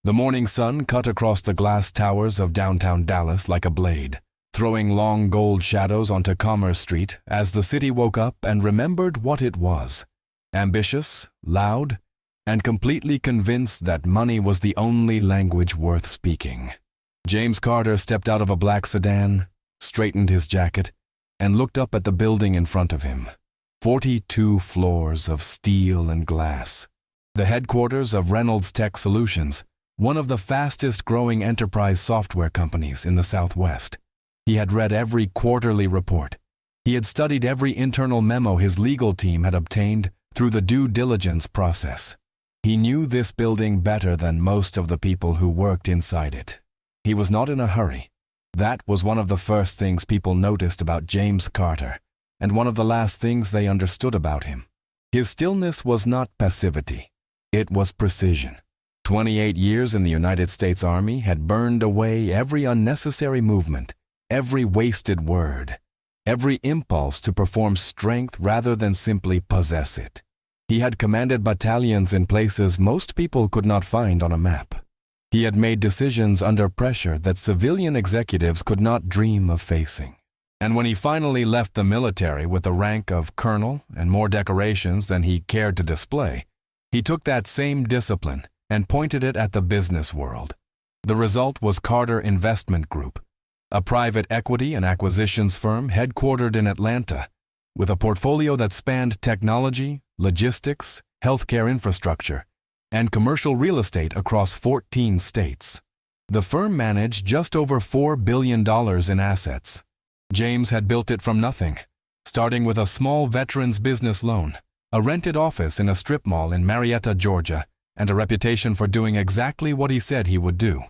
The morning sun cut across the glass towers of downtown Dallas like a blade, throwing long gold shadows onto Commerce Street as the city woke up and remembered what it was: ambitious, loud, and completely convinced that money was the only language worth speaking. James Carter stepped out of a black sedan, straightened his jacket, and looked up at the building in front of him. 42 floors of steel and glass. The headquarters of Reynolds Tech Solutions, one of the fastest-growing enterprise software companies in the Southwest. He had read every quarterly report. He had studied every internal memo his legal team had obtained through the due diligence process. He knew this building better than most of the people who worked inside it. He was not in a hurry. That was one of the first things people noticed about James Carter, and one of the last things they understood about him. His stillness was not passivity. It was precision. 28 years in the United States Army had burned away every unnecessary movement, every wasted word, every impulse to perform strength rather than simply possess it. He had commanded battalions in places most people could not find on a map. He had made decisions under pressure that civilian executives could not dream of facing. And when he finally left the military with the rank of colonel and more decorations than he cared to display, he took that same discipline and pointed it at the business world. The result was Carter Investment Group, a private equity and acquisitions firm headquartered in Atlanta, with a portfolio that spanned technology, logistics, healthcare infrastructure, and commercial real estate across 14 states. The firm managed just over $4 billion in assets. James had built it from nothing, starting with a small veterans business loan, a rented office in a strip mall in Marietta, Georgia, and a reputation for doing exactly what he said he would do,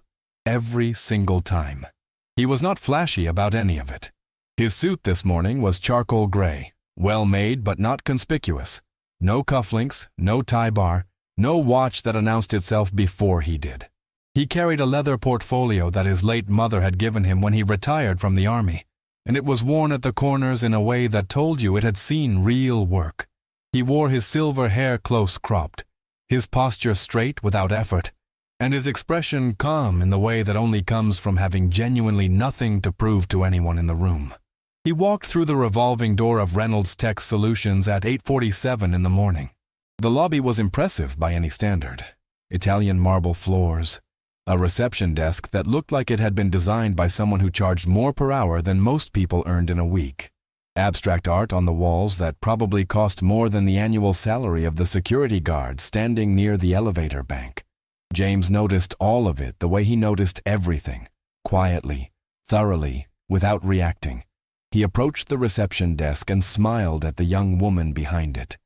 every single time. He was not flashy about any of it. His suit this morning was charcoal gray, well-made but not conspicuous. No cufflinks, no tie bar, no watch that announced itself before he did. He carried a leather portfolio that his late mother had given him when he retired from the Army, and it was worn at the corners in a way that told you it had seen real work. He wore his silver hair close cropped, his posture straight without effort, and his expression calm in the way that only comes from having genuinely nothing to prove to anyone in the room. He walked through the revolving door of Reynolds Tech Solutions at 8:47 in the morning. The lobby was impressive by any standard. Italian marble floors, a reception desk that looked like it had been designed by someone who charged more per hour than most people earned in a week. Abstract art on the walls that probably cost more than the annual salary of the security guard standing near the elevator bank. James noticed all of it the way he noticed everything, quietly, thoroughly, without reacting. He approached the reception desk and smiled at the young woman behind it.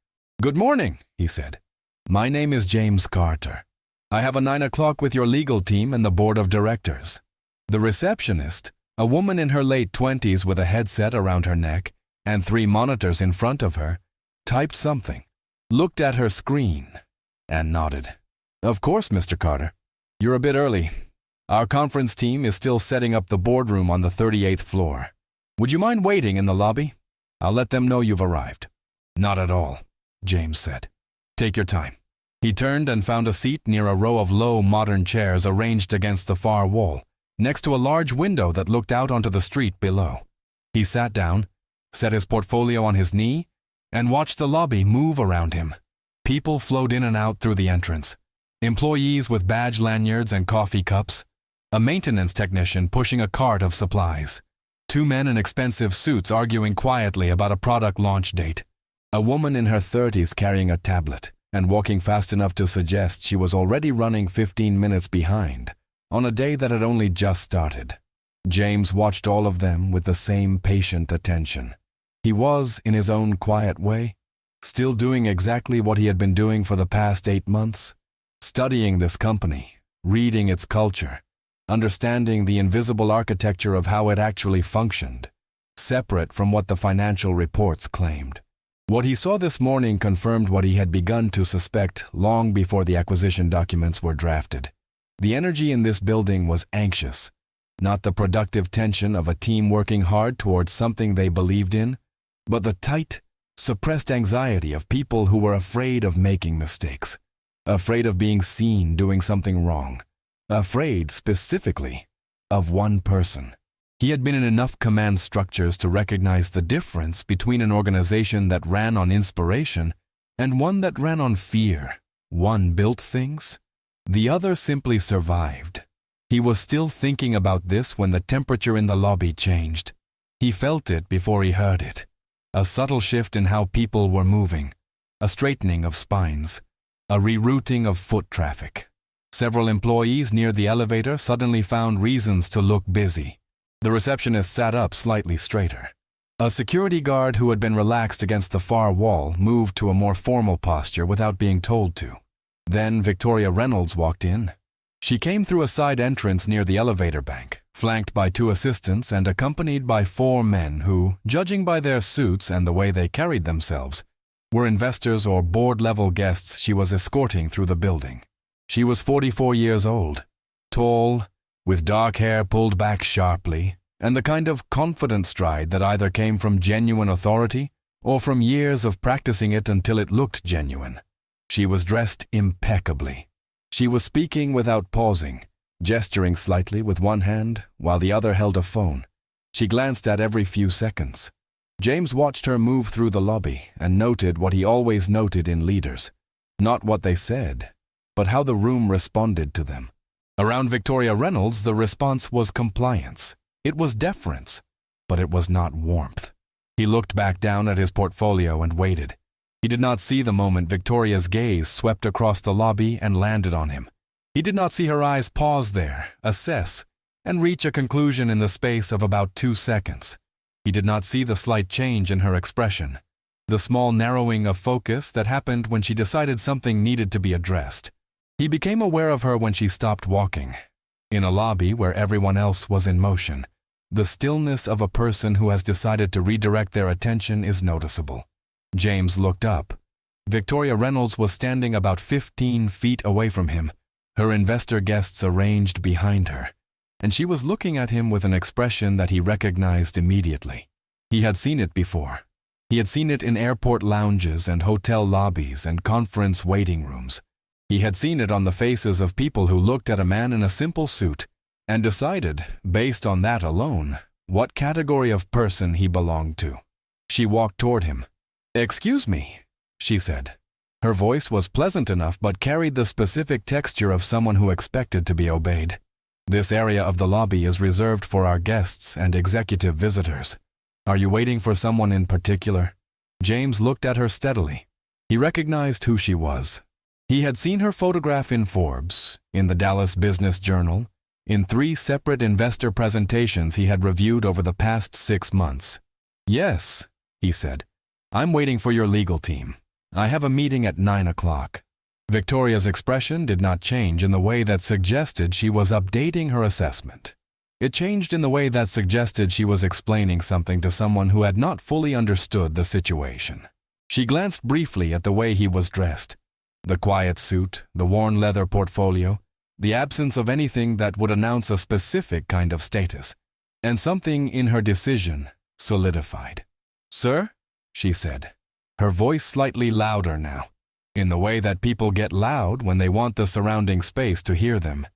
"Good morning," he said. "My name is James Carter. I have a 9 o'clock with your legal team and the board of directors." The receptionist, a woman in her late 20s with a headset around her neck and 3 monitors in front of her, typed something, looked at her screen, and nodded. "Of course, Mr. Carter. You're a bit early. Our conference team is still setting up the boardroom on the 38th floor. Would you mind waiting in the lobby? I'll let them know you've arrived." "Not at all," James said. "Take your time." He turned and found a seat near a row of low, modern chairs arranged against the far wall, next to a large window that looked out onto the street below. He sat down, set his portfolio on his knee, and watched the lobby move around him. People flowed in and out through the entrance. Employees with badge lanyards and coffee cups, a maintenance technician pushing a cart of supplies, 2 men in expensive suits arguing quietly about a product launch date, a woman in her 30s carrying a tablet and walking fast enough to suggest she was already running 15 minutes behind on a day that had only just started. James watched all of them with the same patient attention. He was, in his own quiet way, still doing exactly what he had been doing for the past 8 months, studying this company, reading its culture, understanding the invisible architecture of how it actually functioned, separate from what the financial reports claimed. What he saw this morning confirmed what he had begun to suspect long before the acquisition documents were drafted. The energy in this building was anxious, not the productive tension of a team working hard towards something they believed in, but the tight, suppressed anxiety of people who were afraid of making mistakes, afraid of being seen doing something wrong, afraid specifically of one person. He had been in enough command structures to recognize the difference between an organization that ran on inspiration and one that ran on fear. One built things, the other simply survived. He was still thinking about this when the temperature in the lobby changed. He felt it before he heard it. A subtle shift in how people were moving, a straightening of spines, a rerouting of foot traffic. Several employees near the elevator suddenly found reasons to look busy. The receptionist sat up slightly straighter. A security guard who had been relaxed against the far wall moved to a more formal posture without being told to. Then Victoria Reynolds walked in. She came through a side entrance near the elevator bank, flanked by 2 assistants and accompanied by 4 men who, judging by their suits and the way they carried themselves, were investors or board-level guests she was escorting through the building. She was 44 years old, tall, with dark hair pulled back sharply, and the kind of confident stride that either came from genuine authority or from years of practicing it until it looked genuine. She was dressed impeccably. She was speaking without pausing, gesturing slightly with one hand while the other held a phone. She glanced at every few seconds. James watched her move through the lobby and noted what he always noted in leaders. Not what they said, but how the room responded to them. Around Victoria Reynolds, the response was compliance. It was deference, but it was not warmth. He looked back down at his portfolio and waited. He did not see the moment Victoria's gaze swept across the lobby and landed on him. He did not see her eyes pause there, assess, and reach a conclusion in the space of about 2 seconds. He did not see the slight change in her expression, the small narrowing of focus that happened when she decided something needed to be addressed. He became aware of her when she stopped walking. In a lobby where everyone else was in motion, the stillness of a person who has decided to redirect their attention is noticeable. James looked up. Victoria Reynolds was standing about 15 feet away from him, her investor guests arranged behind her, and she was looking at him with an expression that he recognized immediately. He had seen it before. He had seen it in airport lounges and hotel lobbies and conference waiting rooms. He had seen it on the faces of people who looked at a man in a simple suit and decided, based on that alone, what category of person he belonged to. She walked toward him. "Excuse me," she said. Her voice was pleasant enough but carried the specific texture of someone who expected to be obeyed. "This area of the lobby is reserved for our guests and executive visitors. Are you waiting for someone in particular?" James looked at her steadily. He recognized who she was. He had seen her photograph in Forbes, in the Dallas Business Journal, in 3 separate investor presentations he had reviewed over the past 6 months. "Yes," he said. "I'm waiting for your legal team. I have a meeting at 9 o'clock. Victoria's expression did not change in the way that suggested she was updating her assessment. It changed in the way that suggested she was explaining something to someone who had not fully understood the situation. She glanced briefly at the way he was dressed. The quiet suit, the worn leather portfolio, the absence of anything that would announce a specific kind of status. And something in her decision solidified. "Sir?" she said, her voice slightly louder now, in the way that people get loud when they want the surrounding space to hear them.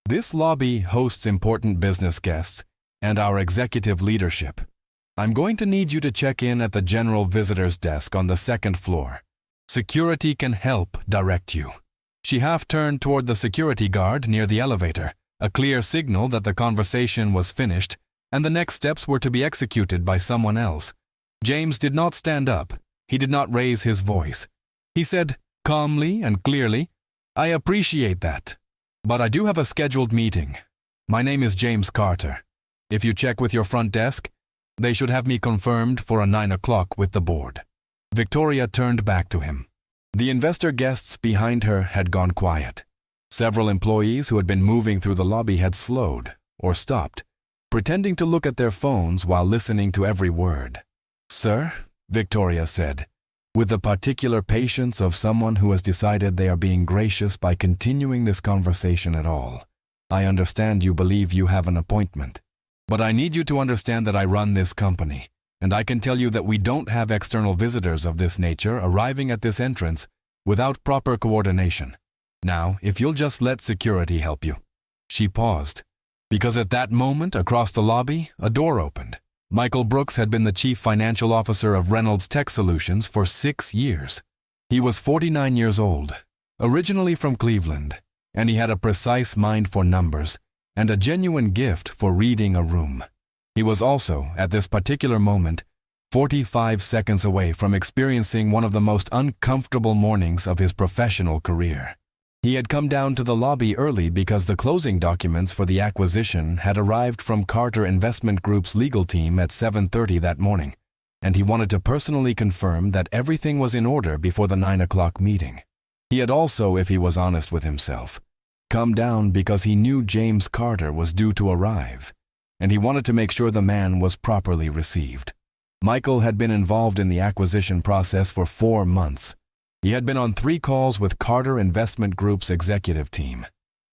"This lobby hosts important business guests and our executive leadership. I'm going to need you to check in at the general visitor's desk on the 2nd floor. Security can help direct you." She half-turned toward the security guard near the elevator, a clear signal that the conversation was finished and the next steps were to be executed by someone else. James did not stand up. He did not raise his voice. He said, calmly and clearly, "I appreciate that, but I do have a scheduled meeting. My name is James Carter. If you check with your front desk, they should have me confirmed for a 9 o'clock with the board." Victoria turned back to him. The investor guests behind her had gone quiet. Several employees who had been moving through the lobby had slowed or stopped, pretending to look at their phones while listening to every word. "Sir," Victoria said, with the particular patience of someone who has decided they are being gracious by continuing this conversation at all, "I understand you believe you have an appointment. But I need you to understand that I run this company, and I can tell you that we don't have external visitors of this nature arriving at this entrance without proper coordination. Now, if you'll just let security help you." She paused, because at that moment, across the lobby, a door opened. Michael Brooks had been the chief financial officer of Reynolds Tech Solutions for 6 years. He was 49 years old, originally from Cleveland, and he had a precise mind for numbers and a genuine gift for reading a room. He was also, at this particular moment, 45 seconds away from experiencing one of the most uncomfortable mornings of his professional career. He had come down to the lobby early because the closing documents for the acquisition had arrived from Carter Investment Group's legal team at 7:30 that morning, and he wanted to personally confirm that everything was in order before the 9 o'clock meeting. He had also, if he was honest with himself, come down because he knew James Carter was due to arrive, and he wanted to make sure the man was properly received. Michael had been involved in the acquisition process for 4 months. He had been on 3 calls with Carter Investment Group's executive team.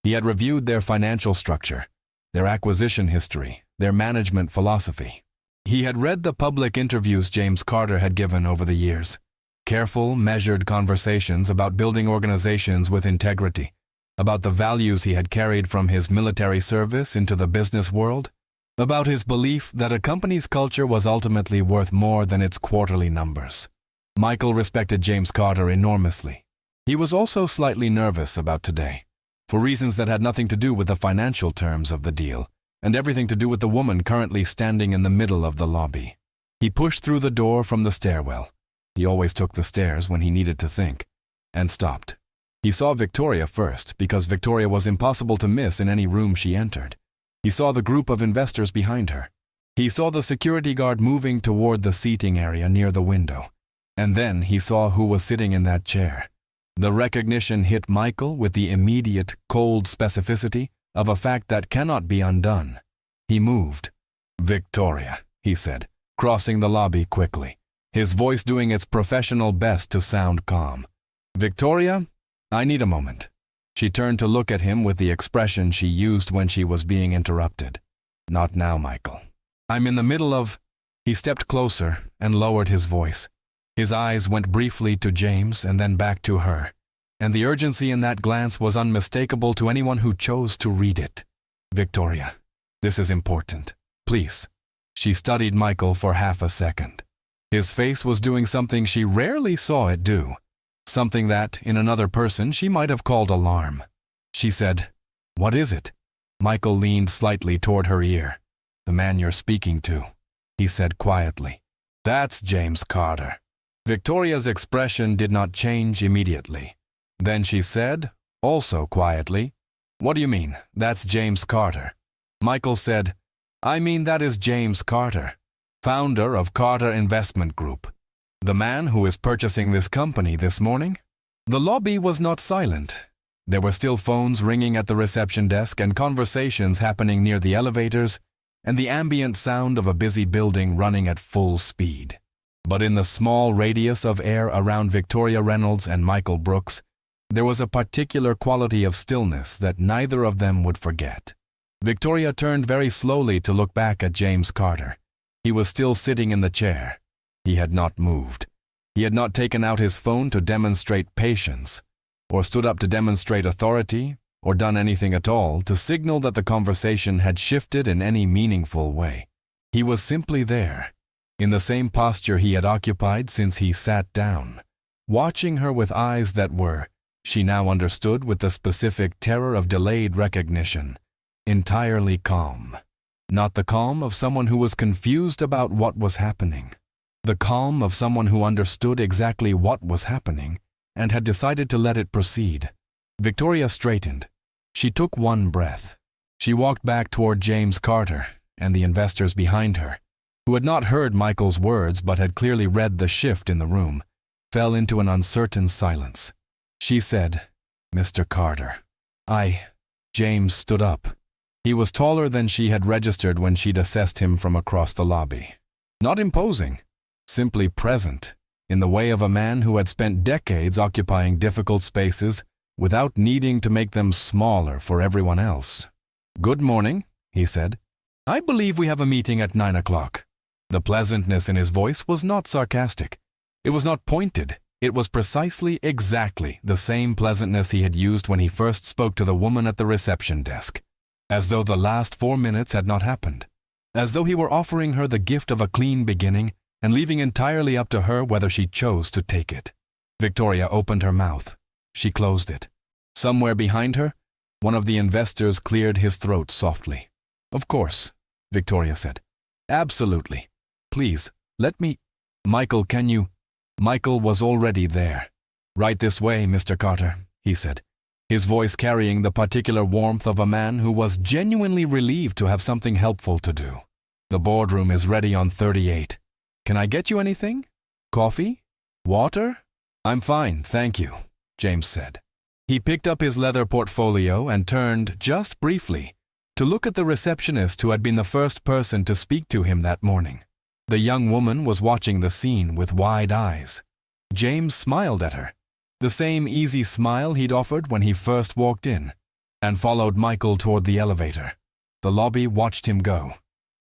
He had reviewed their financial structure, their acquisition history, their management philosophy. He had read the public interviews James Carter had given over the years. Careful, measured conversations about building organizations with integrity, about the values he had carried from his military service into the business world, about his belief that a company's culture was ultimately worth more than its quarterly numbers. Michael respected James Carter enormously. He was also slightly nervous about today, for reasons that had nothing to do with the financial terms of the deal, and everything to do with the woman currently standing in the middle of the lobby. He pushed through the door from the stairwell. He always took the stairs when he needed to think, and stopped. He saw Victoria first, because Victoria was impossible to miss in any room she entered. He saw the group of investors behind her. He saw the security guard moving toward the seating area near the window. And then he saw who was sitting in that chair. The recognition hit Michael with the immediate, cold specificity of a fact that cannot be undone. He moved. "Victoria," he said, crossing the lobby quickly, his voice doing its professional best to sound calm. "Victoria, I need a moment." She turned to look at him with the expression she used when she was being interrupted. "Not now, Michael. I'm in the middle of—" He stepped closer and lowered his voice. His eyes went briefly to James and then back to her, and the urgency in that glance was unmistakable to anyone who chose to read it. "Victoria, this is important. Please." She studied Michael for half a second. His face was doing something she rarely saw it do, something that, in another person, she might have called alarm. She said, "What is it?" Michael leaned slightly toward her ear. "The man you're speaking to," he said quietly. "That's James Carter." Victoria's expression did not change immediately. Then she said, also quietly, "What do you mean, that's James Carter?" Michael said, "I mean that is James Carter, founder of Carter Investment Group, the man who is purchasing this company this morning." The lobby was not silent. There were still phones ringing at the reception desk and conversations happening near the elevators and the ambient sound of a busy building running at full speed. But in the small radius of air around Victoria Reynolds and Michael Brooks, there was a particular quality of stillness that neither of them would forget. Victoria turned very slowly to look back at James Carter. He was still sitting in the chair. He had not moved. He had not taken out his phone to demonstrate patience, or stood up to demonstrate authority, or done anything at all to signal that the conversation had shifted in any meaningful way. He was simply there, in the same posture he had occupied since he sat down, watching her with eyes that were, she now understood with the specific terror of delayed recognition, entirely calm. Not the calm of someone who was confused about what was happening. The calm of someone who understood exactly what was happening and had decided to let it proceed. Victoria straightened. She took one breath. She walked back toward James Carter and the investors behind her, who had not heard Michael's words but had clearly read the shift in the room, fell into an uncertain silence. She said, "Mr. Carter, James stood up. He was taller than she had registered when she'd assessed him from across the lobby. Not imposing, simply present, in the way of a man who had spent decades occupying difficult spaces without needing to make them smaller for everyone else. "Good morning," he said. "I believe we have a meeting at 9 o'clock. The pleasantness in his voice was not sarcastic. It was not pointed. It was precisely, exactly the same pleasantness he had used when he first spoke to the woman at the reception desk. as though the last 4 minutes had not happened, as though he were offering her the gift of a clean beginning and leaving entirely up to her whether she chose to take it. Victoria opened her mouth. She closed it. Somewhere behind her, one of the investors cleared his throat softly. "Of course," Victoria said. "Absolutely. Please, let me—" "Michael, can you—" Michael was already there. "Right this way, Mr. Carter," he said, his voice carrying the particular warmth of a man who was genuinely relieved to have something helpful to do. "The boardroom is ready on 38. Can I get you anything? Coffee? Water?" "I'm fine, thank you," James said. He picked up his leather portfolio and turned, just briefly, to look at the receptionist who had been the first person to speak to him that morning. The young woman was watching the scene with wide eyes. James smiled at her, the same easy smile he'd offered when he first walked in, and followed Michael toward the elevator. The lobby watched him go.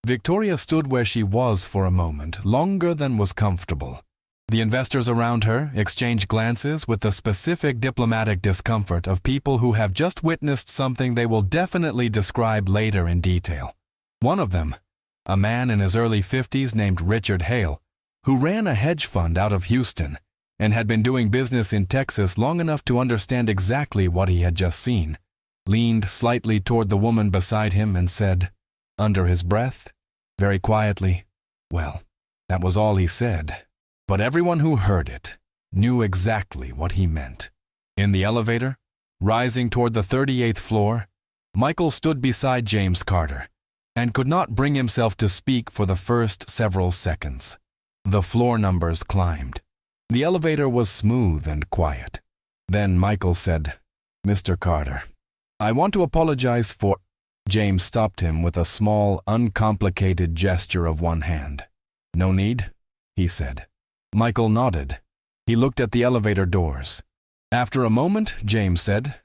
Victoria stood where she was for a moment, longer than was comfortable. The investors around her exchanged glances with the specific diplomatic discomfort of people who have just witnessed something they will definitely describe later in detail. One of them, a man in his early 50s named Richard Hale, who ran a hedge fund out of Houston and had been doing business in Texas long enough to understand exactly what he had just seen, leaned slightly toward the woman beside him and said, under his breath, very quietly, well, that was all he said. But everyone who heard it knew exactly what he meant. In the elevator, rising toward the 38th floor, Michael stood beside James Carter and could not bring himself to speak for the first several seconds. The floor numbers climbed. The elevator was smooth and quiet. Then Michael said, "Mr. Carter, I want to apologize for—" James stopped him with a small, uncomplicated gesture of one hand. "No need," he said. Michael nodded. He looked at the elevator doors. After a moment, James said,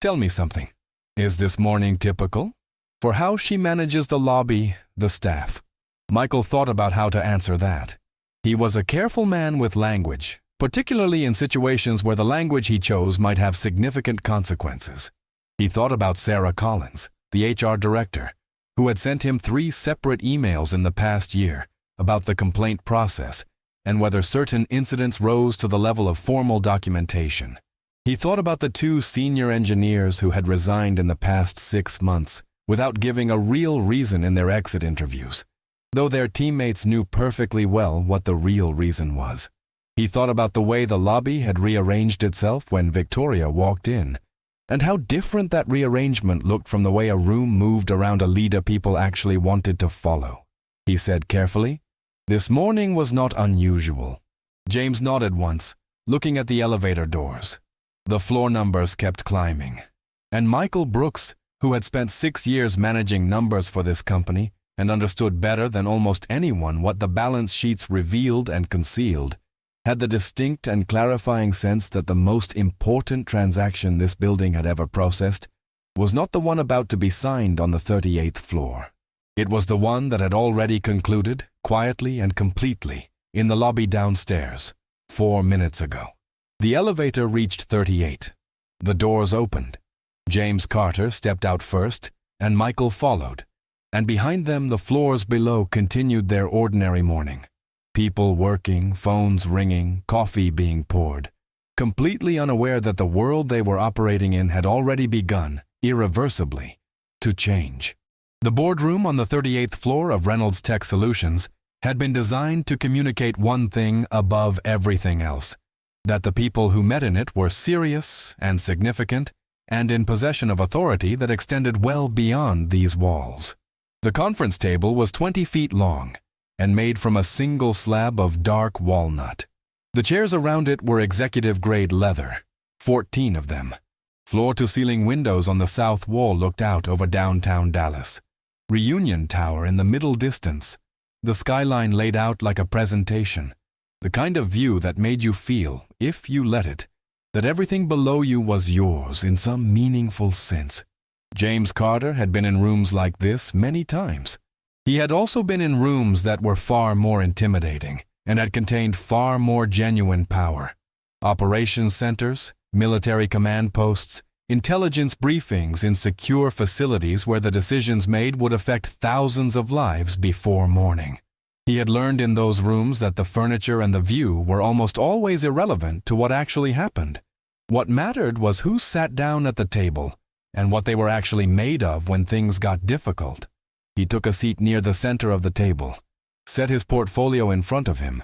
"Tell me something. Is this morning typical? For how she manages the lobby, the staff?" Michael thought about how to answer that. He was a careful man with language, particularly in situations where the language he chose might have significant consequences. He thought about Sarah Collins, the HR director, who had sent him 3 separate emails in the past year about the complaint process and whether certain incidents rose to the level of formal documentation. He thought about the 2 senior engineers who had resigned in the past 6 months without giving a real reason in their exit interviews, though their teammates knew perfectly well what the real reason was. He thought about the way the lobby had rearranged itself when Victoria walked in, and how different that rearrangement looked from the way a room moved around a leader people actually wanted to follow. He said carefully, "This morning was not unusual." James nodded once, looking at the elevator doors. The floor numbers kept climbing, and Michael Brooks, who had spent 6 years managing numbers for this company and understood better than almost anyone what the balance sheets revealed and concealed, had the distinct and clarifying sense that the most important transaction this building had ever processed was not the one about to be signed on the 38th floor. It was the one that had already concluded, quietly and completely, in the lobby downstairs, 4 minutes ago. The elevator reached 38. The doors opened. James Carter stepped out first, and Michael followed, and behind them the floors below continued their ordinary morning. People working, phones ringing, coffee being poured, completely unaware that the world they were operating in had already begun, irreversibly, to change. The boardroom on the 38th floor of Reynolds Tech Solutions had been designed to communicate one thing above everything else, that the people who met in it were serious and significant and in possession of authority that extended well beyond these walls. The conference table was 20 feet long and made from a single slab of dark walnut. The chairs around it were executive-grade leather, 14 of them. Floor-to-ceiling windows on the south wall looked out over downtown Dallas. Reunion Tower in the middle distance, the skyline laid out like a presentation, the kind of view that made you feel, if you let it, that everything below you was yours in some meaningful sense. James Carter had been in rooms like this many times. He had also been in rooms that were far more intimidating and had contained far more genuine power. Operations centers, military command posts, intelligence briefings in secure facilities where the decisions made would affect thousands of lives before morning. He had learned in those rooms that the furniture and the view were almost always irrelevant to what actually happened. What mattered was who sat down at the table and what they were actually made of when things got difficult. He took a seat near the center of the table, set his portfolio in front of him,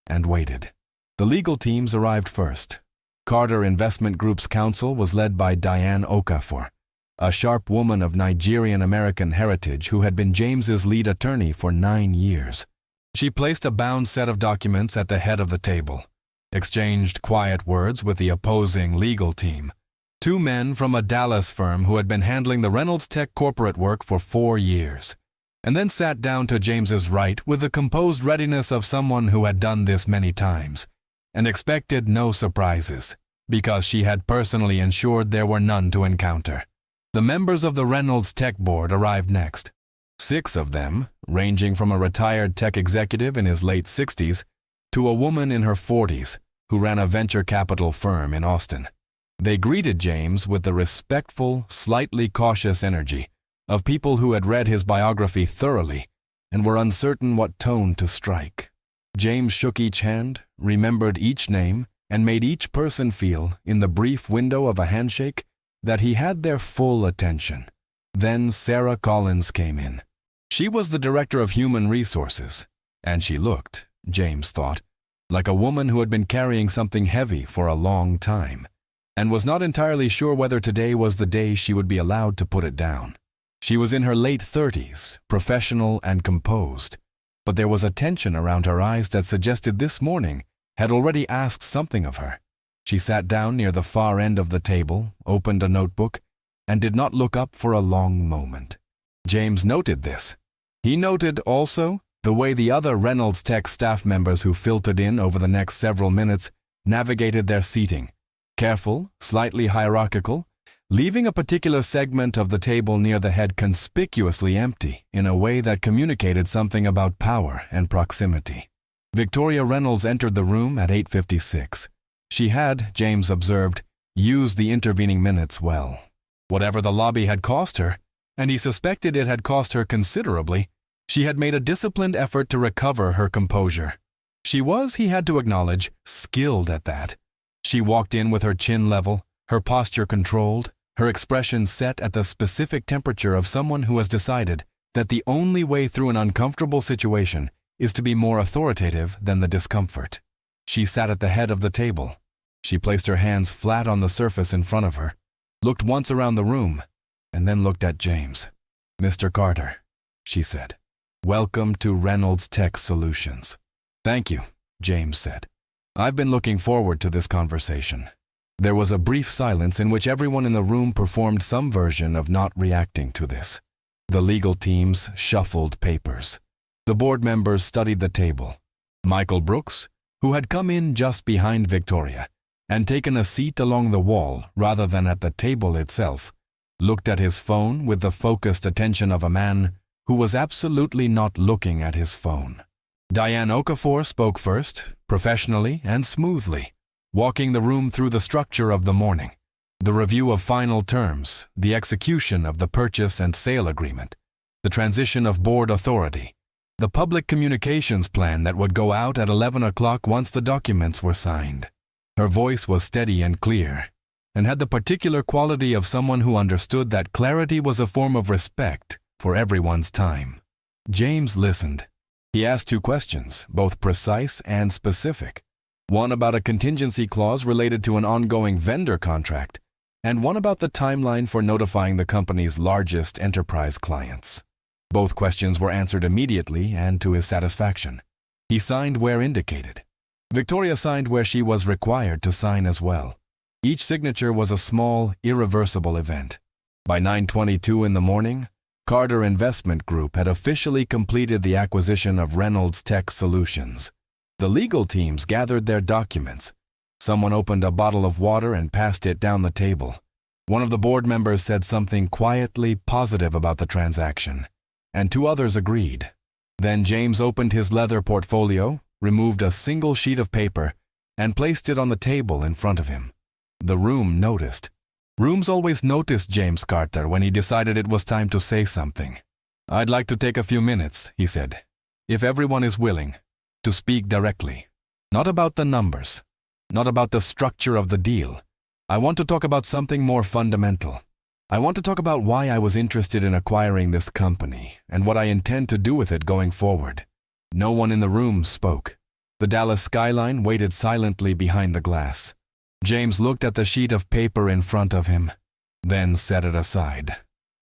and waited. The legal teams arrived first. Carter Investment Group's counsel was led by Diane Okafor, a sharp woman of Nigerian-American heritage who had been James's lead attorney for 9 years. She placed a bound set of documents at the head of the table, exchanged quiet words with the opposing legal team, 2 men from a Dallas firm who had been handling the Reynolds Tech corporate work for 4 years, and then sat down to James's right with the composed readiness of someone who had done this many times, and expected no surprises, because she had personally ensured there were none to encounter. The members of the Reynolds Tech board arrived next. 6 of them, ranging from a retired tech executive in his late 60s to a woman in her 40s who ran a venture capital firm in Austin. They greeted James with the respectful, slightly cautious energy of people who had read his biography thoroughly and were uncertain what tone to strike. James shook each hand, remembered each name, and made each person feel, in the brief window of a handshake, that he had their full attention. Then Sarah Collins came in. She was the director of human resources, and she looked, James thought, like a woman who had been carrying something heavy for a long time, and was not entirely sure whether today was the day she would be allowed to put it down. She was in her late 30s, professional and composed, but there was a tension around her eyes that suggested this morning had already asked something of her. She sat down near the far end of the table, opened a notebook, and did not look up for a long moment. James noted this. He noted also the way the other Reynolds Tech staff members who filtered in over the next several minutes navigated their seating, careful, slightly hierarchical, leaving a particular segment of the table near the head conspicuously empty in a way that communicated something about power and proximity. Victoria Reynolds entered the room at 8:56. She had, James observed, used the intervening minutes well. Whatever the lobby had cost her, and he suspected it had cost her considerably, she had made a disciplined effort to recover her composure. She was, he had to acknowledge, skilled at that. She walked in with her chin level, her posture controlled, her expression set at the specific temperature of someone who has decided that the only way through an uncomfortable situation is to be more authoritative than the discomfort. She sat at the head of the table. She placed her hands flat on the surface in front of her, looked once around the room, and then looked at James. "Mr. Carter," she said, "welcome to Reynolds Tech Solutions." "Thank you," James said. "I've been looking forward to this conversation." There was a brief silence in which everyone in the room performed some version of not reacting to this. The legal teams shuffled papers. The board members studied the table. Michael Brooks, who had come in just behind Victoria and taken a seat along the wall rather than at the table itself, looked at his phone with the focused attention of a man who was absolutely not looking at his phone. Diane Okafor spoke first, professionally and smoothly, walking the room through the structure of the morning, the review of final terms, the execution of the purchase and sale agreement, the transition of board authority, the public communications plan that would go out at 11 o'clock once the documents were signed. Her voice was steady and clear, and had the particular quality of someone who understood that clarity was a form of respect for everyone's time. James listened. He asked 2 questions, both precise and specific. One about a contingency clause related to an ongoing vendor contract, and one about the timeline for notifying the company's largest enterprise clients. Both questions were answered immediately and to his satisfaction. He signed where indicated. Victoria signed where she was required to sign as well. Each signature was a small, irreversible event. By 9:22 in the morning, Carter Investment Group had officially completed the acquisition of Reynolds Tech Solutions. The legal teams gathered their documents. Someone opened a bottle of water and passed it down the table. One of the board members said something quietly positive about the transaction, and 2 others agreed. Then James opened his leather portfolio, removed a single sheet of paper, and placed it on the table in front of him. The room noticed. Rooms always noticed James Carter when he decided it was time to say something. "I'd like to take a few minutes," he said, "if everyone is willing, to speak directly. Not about the numbers, not about the structure of the deal. I want to talk about something more fundamental. I want to talk about why I was interested in acquiring this company and what I intend to do with it going forward." No one in the room spoke. The Dallas skyline waited silently behind the glass. James looked at the sheet of paper in front of him, then set it aside.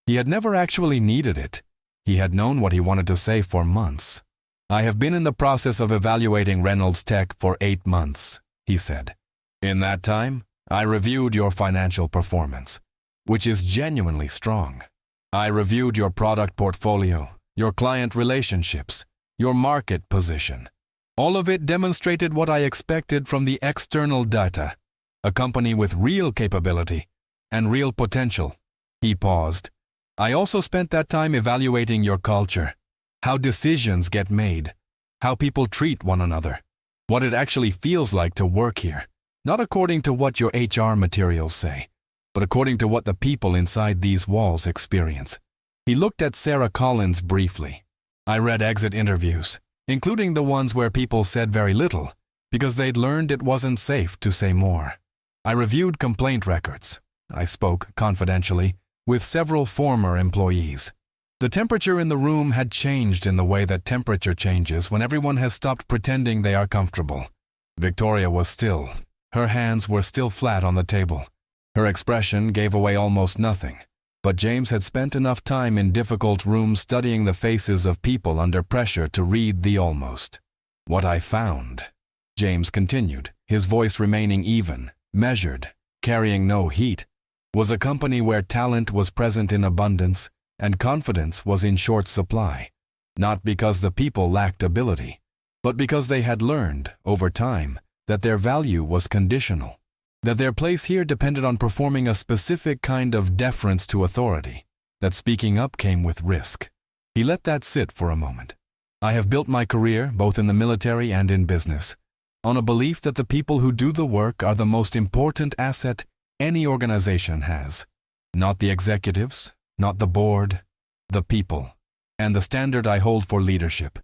He had never actually needed it. He had known what he wanted to say for months. "I have been in the process of evaluating Reynolds Tech for 8 months," he said. "In that time, I reviewed your financial performance, which is genuinely strong. I reviewed your product portfolio, your client relationships, your market position. All of it demonstrated what I expected from the external data. A company with real capability and real potential." He paused. "I also spent that time evaluating your culture, how decisions get made, how people treat one another, what it actually feels like to work here, not according to what your HR materials say, but according to what the people inside these walls experience." He looked at Sarah Collins briefly. "I read exit interviews, including the ones where people said very little because they'd learned it wasn't safe to say more. I reviewed complaint records. I spoke confidentially with several former employees. The temperature in the room had changed in the way that temperature changes when everyone has stopped pretending they are comfortable. Victoria was still. Her hands were still flat on the table. Her expression gave away almost nothing. But James had spent enough time in difficult rooms studying the faces of people under pressure to read the almost. "What I found," James continued, his voice remaining even, measured, carrying no heat, "was a company where talent was present in abundance and confidence was in short supply, not because the people lacked ability, but because they had learned, over time, that their value was conditional, that their place here depended on performing a specific kind of deference to authority, that speaking up came with risk." He let that sit for a moment. "I have built my career, both in the military and in business, on a belief that the people who do the work are the most important asset any organization has. Not the executives, not the board, the people. And the standard I hold for leadership,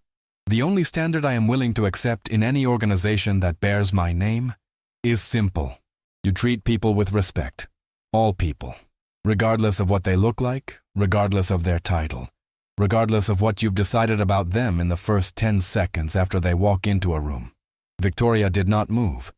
the only standard I am willing to accept in any organization that bears my name, is simple. You treat people with respect. All people. Regardless of what they look like, regardless of their title, regardless of what you've decided about them in the first 10 seconds after they walk into a room." Victoria did not move.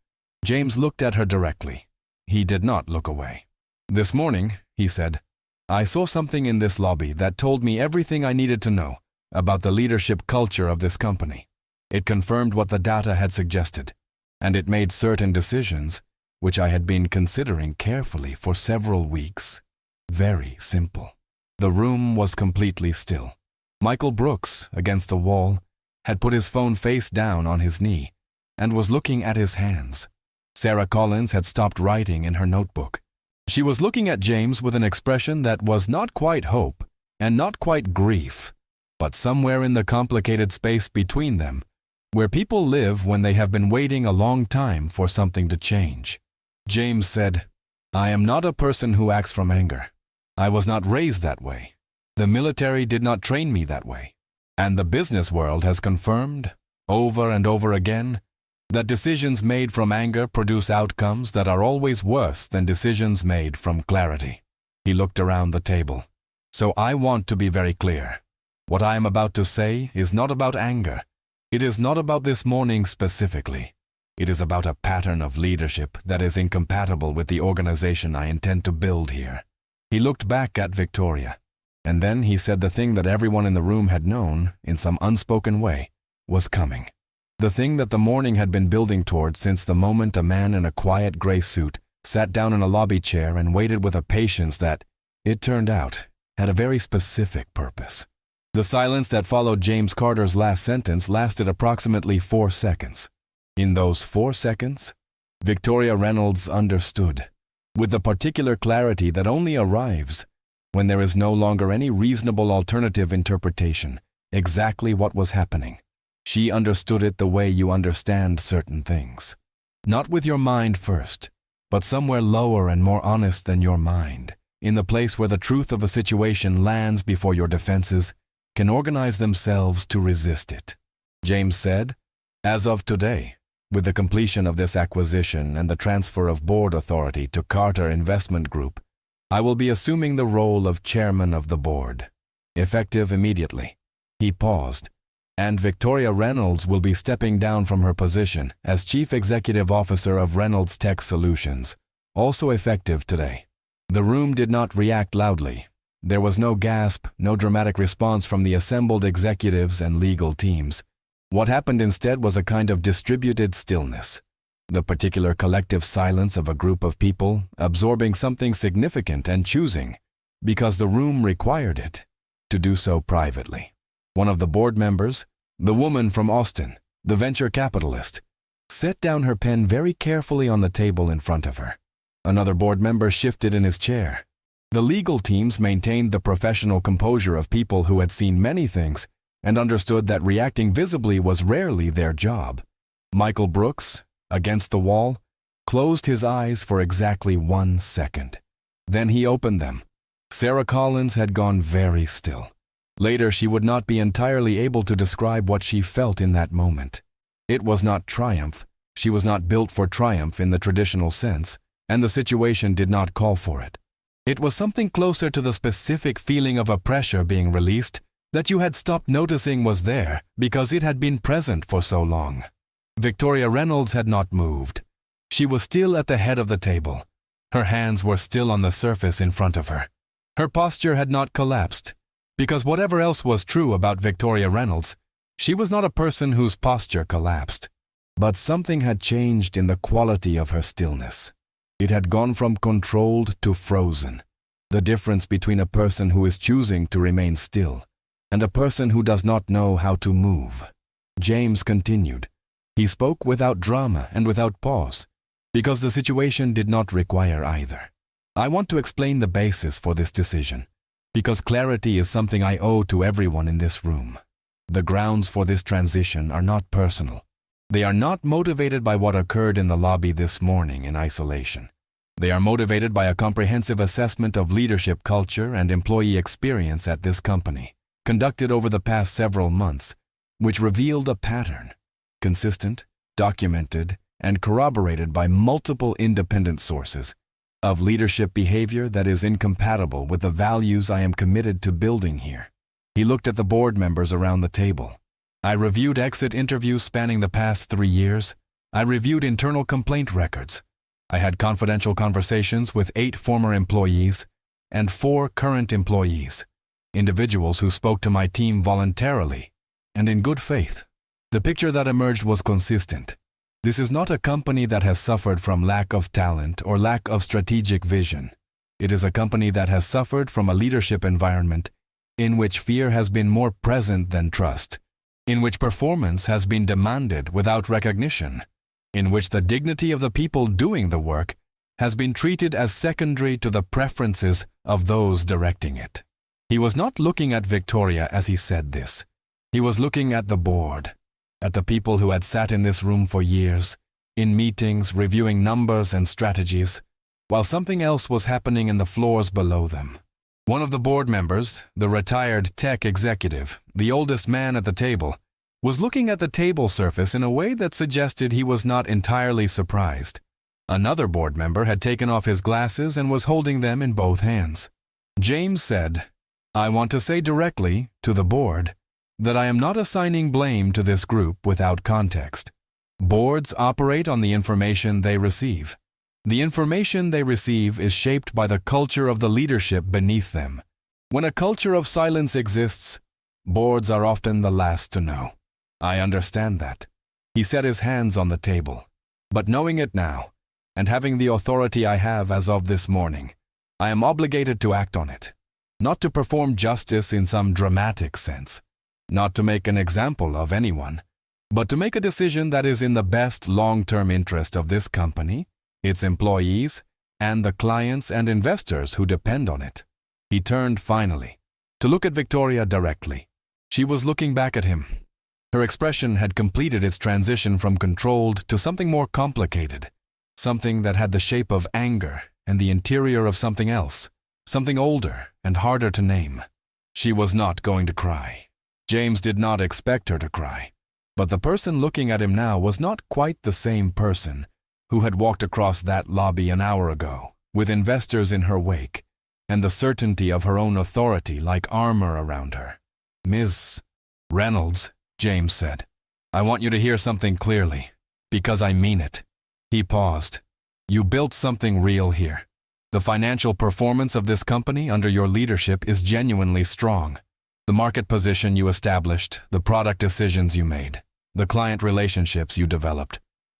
James looked at her directly. He did not look away. "This morning," he said, "I saw something in this lobby that told me everything I needed to know about the leadership culture of this company. It confirmed what the data had suggested, and it made certain decisions, which I had been considering carefully for several weeks, very simple." The room was completely still. Michael Brooks, against the wall, had put his phone face down on his knee and was looking at his hands. Sarah Collins had stopped writing in her notebook. She was looking at James with an expression that was not quite hope and not quite grief, but somewhere in the complicated space between them, where people live when they have been waiting a long time for something to change. James said, "I am not a person who acts from anger. I was not raised that way. The military did not train me that way. And the business world has confirmed, over and over again, that decisions made from anger produce outcomes that are always worse than decisions made from clarity." He looked around the table. "So I want to be very clear. What I am about to say is not about anger. It is not about this morning specifically. It is about a pattern of leadership that is incompatible with the organization I intend to build here." He looked back at Victoria, and then he said the thing that everyone in the room had known, in some unspoken way, was coming. The thing that the morning had been building toward since the moment a man in a quiet gray suit sat down in a lobby chair and waited with a patience that, it turned out, had a very specific purpose. The silence that followed James Carter's last sentence lasted approximately 4 seconds. In those 4 seconds, Victoria Reynolds understood, with the particular clarity that only arrives when there is no longer any reasonable alternative interpretation, exactly what was happening. She understood it the way you understand certain things. Not with your mind first, but somewhere lower and more honest than your mind, in the place where the truth of a situation lands before your defenses can organize themselves to resist it. James said, "As of today, with the completion of this acquisition and the transfer of board authority to Carter Investment Group, I will be assuming the role of chairman of the board, effective immediately." He paused. "And Victoria Reynolds will be stepping down from her position as Chief Executive Officer of Reynolds Tech Solutions, also effective today." The room did not react loudly. There was no gasp, no dramatic response from the assembled executives and legal teams. What happened instead was a kind of distributed stillness, the particular collective silence of a group of people absorbing something significant and choosing, because the room required it, to do so privately. One of the board members, the woman from Austin, the venture capitalist, set down her pen very carefully on the table in front of her. Another board member shifted in his chair. The legal teams maintained the professional composure of people who had seen many things and understood that reacting visibly was rarely their job. Michael Brooks, against the wall, closed his eyes for exactly 1 second. Then he opened them. Sarah Collins had gone very still. Later, she would not be entirely able to describe what she felt in that moment. It was not triumph. She was not built for triumph in the traditional sense, and the situation did not call for it. It was something closer to the specific feeling of a pressure being released that you had stopped noticing was there because it had been present for so long. Victoria Reynolds had not moved. She was still at the head of the table. Her hands were still on the surface in front of her. Her posture had not collapsed, because whatever else was true about Victoria Reynolds, she was not a person whose posture collapsed. But something had changed in the quality of her stillness. It had gone from controlled to frozen. The difference between a person who is choosing to remain still and a person who does not know how to move. James continued. He spoke without drama and without pause, because the situation did not require either. "I want to explain the basis for this decision, because clarity is something I owe to everyone in this room. The grounds for this transition are not personal. They are not motivated by what occurred in the lobby this morning in isolation. They are motivated by a comprehensive assessment of leadership culture and employee experience at this company, conducted over the past several months, which revealed a pattern, consistent, documented, and corroborated by multiple independent sources, of leadership behavior that is incompatible with the values I am committed to building here." He looked at the board members around the table. "I reviewed exit interviews spanning the past 3 years. I reviewed internal complaint records. I had confidential conversations with 8 former employees and 4 current employees, individuals who spoke to my team voluntarily and in good faith. The picture that emerged was consistent. This is not a company that has suffered from lack of talent or lack of strategic vision. It is a company that has suffered from a leadership environment in which fear has been more present than trust, in which performance has been demanded without recognition, in which the dignity of the people doing the work has been treated as secondary to the preferences of those directing it." He was not looking at Victoria as he said this. He was looking at the board, at the people who had sat in this room for years, in meetings, reviewing numbers and strategies, while something else was happening in the floors below them. One of the board members, the retired tech executive, the oldest man at the table, was looking at the table surface in a way that suggested he was not entirely surprised. Another board member had taken off his glasses and was holding them in both hands. James said, "I want to say directly, to the board, that I am not assigning blame to this group without context. Boards operate on the information they receive. The information they receive is shaped by the culture of the leadership beneath them. When a culture of silence exists, boards are often the last to know. I understand that." He set his hands on the table. "But knowing it now, and having the authority I have as of this morning, I am obligated to act on it. Not to perform justice in some dramatic sense, not to make an example of anyone, but to make a decision that is in the best long-term interest of this company, its employees, and the clients and investors who depend on it." He turned finally to look at Victoria directly. She was looking back at him. Her expression had completed its transition from controlled to something more complicated, something that had the shape of anger and the interior of something else, something older and harder to name. She was not going to cry. James did not expect her to cry. But the person looking at him now was not quite the same person who had walked across that lobby an hour ago, with investors in her wake, and the certainty of her own authority like armor around her. "Ms. Reynolds," James said, "I want you to hear something clearly, because I mean it." He paused. "You built something real here. The financial performance of this company under your leadership is genuinely strong. The market position you established, the product decisions you made, the client relationships you developed.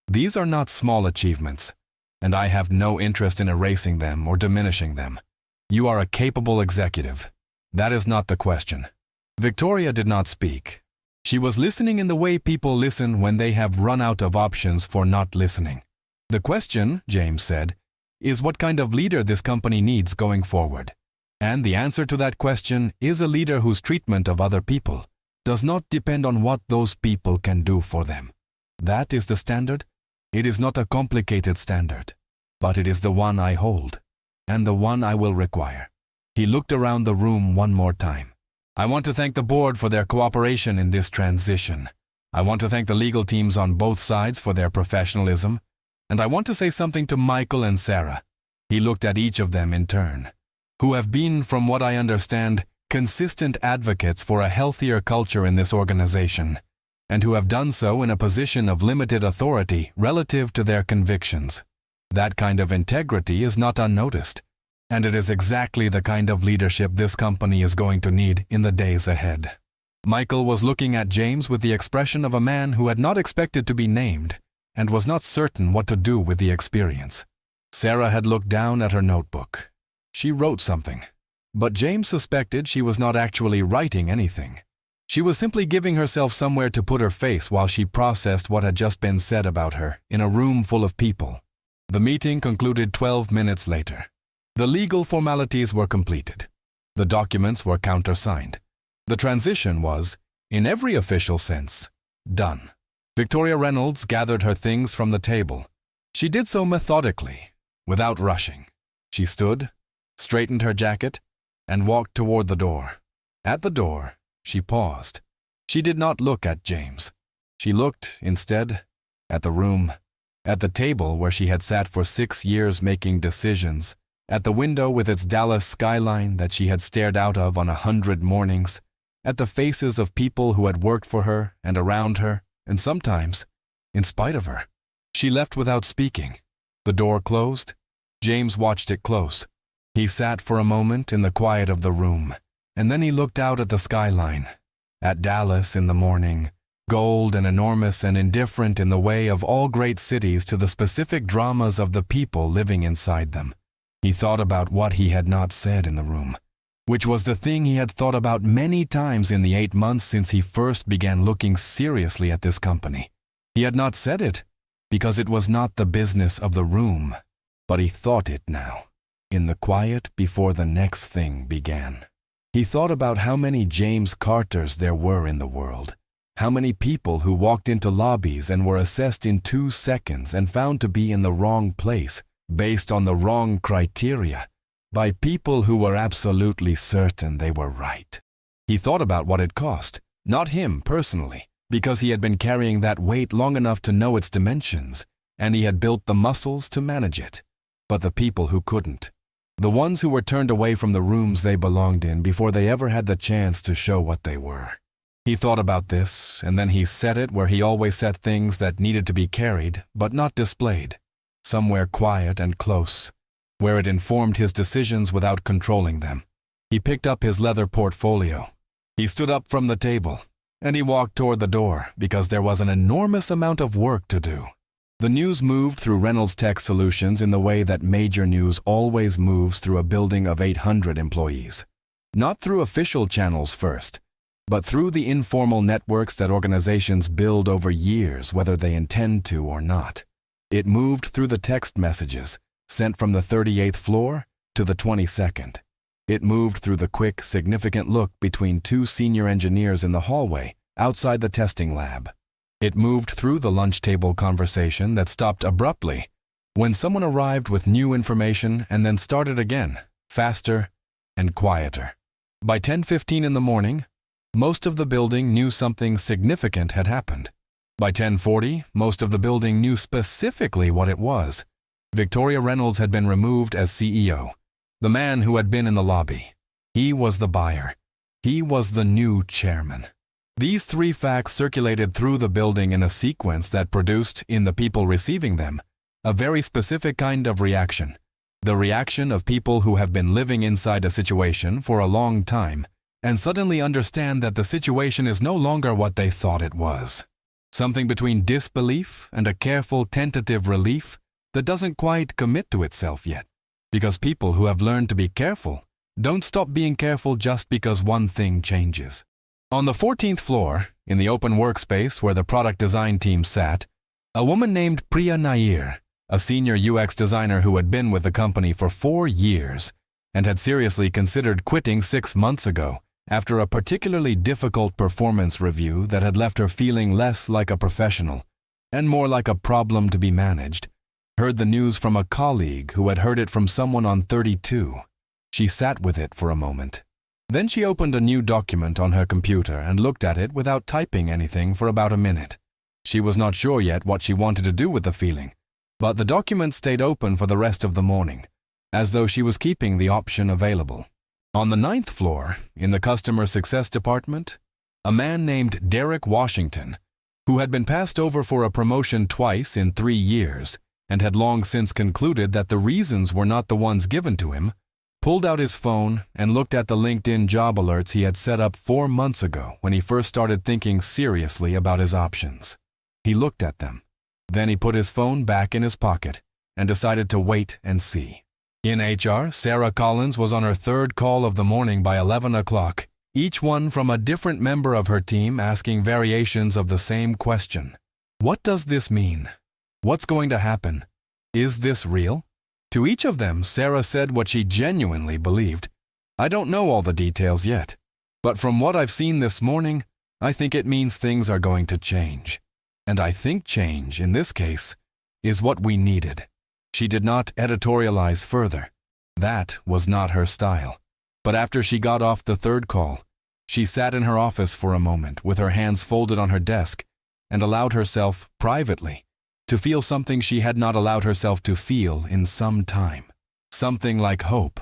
These are not small achievements, and I have no interest in erasing them or diminishing them. You are a capable executive. That is not the question." Victoria did not speak. She was listening in the way people listen when they have run out of options for not listening. "The question," James said, "is what kind of leader this company needs going forward. And the answer to that question is a leader whose treatment of other people does not depend on what those people can do for them. That is the standard. It is not a complicated standard, but it is the one I hold, and the one I will require." He looked around the room one more time. "I want to thank the board for their cooperation in this transition. I want to thank the legal teams on both sides for their professionalism, and I want to say something to Michael and Sarah." He looked at each of them in turn, "who have been, from what I understand, consistent advocates for a healthier culture in this organization, and who have done so in a position of limited authority relative to their convictions. That kind of integrity is not unnoticed, and it is exactly the kind of leadership this company is going to need in the days ahead." Michael was looking at James with the expression of a man who had not expected to be named and was not certain what to do with the experience. Sarah had looked down at her notebook. She wrote something, but James suspected she was not actually writing anything. She was simply giving herself somewhere to put her face while she processed what had just been said about her in a room full of people. The meeting concluded 12 minutes later. The legal formalities were completed. The documents were countersigned. The transition was, in every official sense, done. Victoria Reynolds gathered her things from the table. She did so methodically, without rushing. She stood, straightened her jacket, and walked toward the door. At the door, she paused. She did not look at James. She looked, instead, at the room, at the table where she had sat for 6 years making decisions, at the window with its Dallas skyline that she had stared out of on 100 mornings, at the faces of people who had worked for her and around her, and sometimes, in spite of her. She left without speaking. The door closed. James watched it close. He sat for a moment in the quiet of the room, and then he looked out at the skyline, at Dallas in the morning, gold and enormous and indifferent in the way of all great cities to the specific dramas of the people living inside them. He thought about what he had not said in the room, which was the thing he had thought about many times in the 8 months since he first began looking seriously at this company. He had not said it because it was not the business of the room, but he thought it now, in the quiet before the next thing began. He thought about how many James Carters there were in the world, how many people who walked into lobbies and were assessed in 2 seconds and found to be in the wrong place, based on the wrong criteria, by people who were absolutely certain they were right. He thought about what it cost, not him personally, because he had been carrying that weight long enough to know its dimensions, and he had built the muscles to manage it, but the people who couldn't. The ones who were turned away from the rooms they belonged in before they ever had the chance to show what they were. He thought about this, and then he set it where he always set things that needed to be carried, but not displayed, somewhere quiet and close, where it informed his decisions without controlling them. He picked up his leather portfolio. He stood up from the table, and he walked toward the door because there was an enormous amount of work to do. The news moved through Reynolds Tech Solutions in the way that major news always moves through a building of 800 employees. Not through official channels first, but through the informal networks that organizations build over years, whether they intend to or not. It moved through the text messages sent from the 38th floor to the 22nd. It moved through the quick, significant look between 2 senior engineers in the hallway outside the testing lab. It moved through the lunch table conversation that stopped abruptly When someone arrived with new information and then started again, faster and quieter. By 10:15 in the morning, most of the building knew something significant had happened. By 10:40, most of the building knew specifically what it was. Victoria Reynolds had been removed as CEO. The man who had been in the lobby. He was the buyer. He was the new chairman. These three facts circulated through the building in a sequence that produced, in the people receiving them, a very specific kind of reaction. The reaction of people who have been living inside a situation for a long time and suddenly understand that the situation is no longer what they thought it was. Something between disbelief and a careful, tentative relief that doesn't quite commit to itself yet. Because people who have learned to be careful don't stop being careful just because one thing changes. On the 14th floor, in the open workspace where the product design team sat, a woman named Priya Nair, a senior UX designer who had been with the company for 4 years and had seriously considered quitting 6 months ago after a particularly difficult performance review that had left her feeling less like a professional and more like a problem to be managed, heard the news from a colleague who had heard it from someone on 32. She sat with it for a moment. Then she opened a new document on her computer and looked at it without typing anything for about a minute. She was not sure yet what she wanted to do with the feeling, but the document stayed open for the rest of the morning, as though she was keeping the option available. On the 9th floor, in the customer success department, a man named Derek Washington, who had been passed over for a promotion twice in 3 years and had long since concluded that the reasons were not the ones given to him, pulled out his phone and looked at the LinkedIn job alerts he had set up 4 months ago when he first started thinking seriously about his options. He looked at them. Then he put his phone back in his pocket and decided to wait and see. In HR, Sarah Collins was on her 3rd call of the morning by 11 o'clock, each one from a different member of her team asking variations of the same question. What does this mean? What's going to happen? Is this real? To each of them, Sarah said what she genuinely believed. I don't know all the details yet, but from what I've seen this morning, I think it means things are going to change. And I think change, in this case, is what we needed. She did not editorialize further. That was not her style. But after she got off the 3rd call, she sat in her office for a moment with her hands folded on her desk and allowed herself, privately, to feel something she had not allowed herself to feel in some time. Something like hope.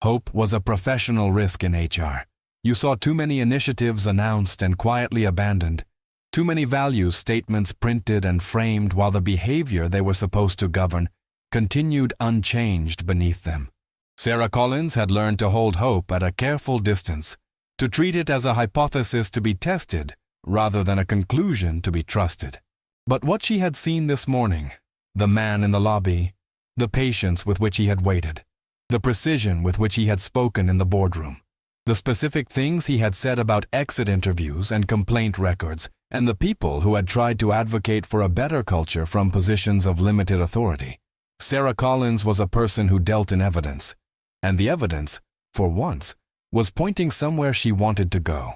Hope was a professional risk in HR. You saw too many initiatives announced and quietly abandoned, too many value statements printed and framed while the behavior they were supposed to govern continued unchanged beneath them. Sarah Collins had learned to hold hope at a careful distance, to treat it as a hypothesis to be tested rather than a conclusion to be trusted. But what she had seen this morning, the man in the lobby, the patience with which he had waited, the precision with which he had spoken in the boardroom, the specific things he had said about exit interviews and complaint records, and the people who had tried to advocate for a better culture from positions of limited authority. Sarah Collins was a person who dealt in evidence, and the evidence, for once, was pointing somewhere she wanted to go.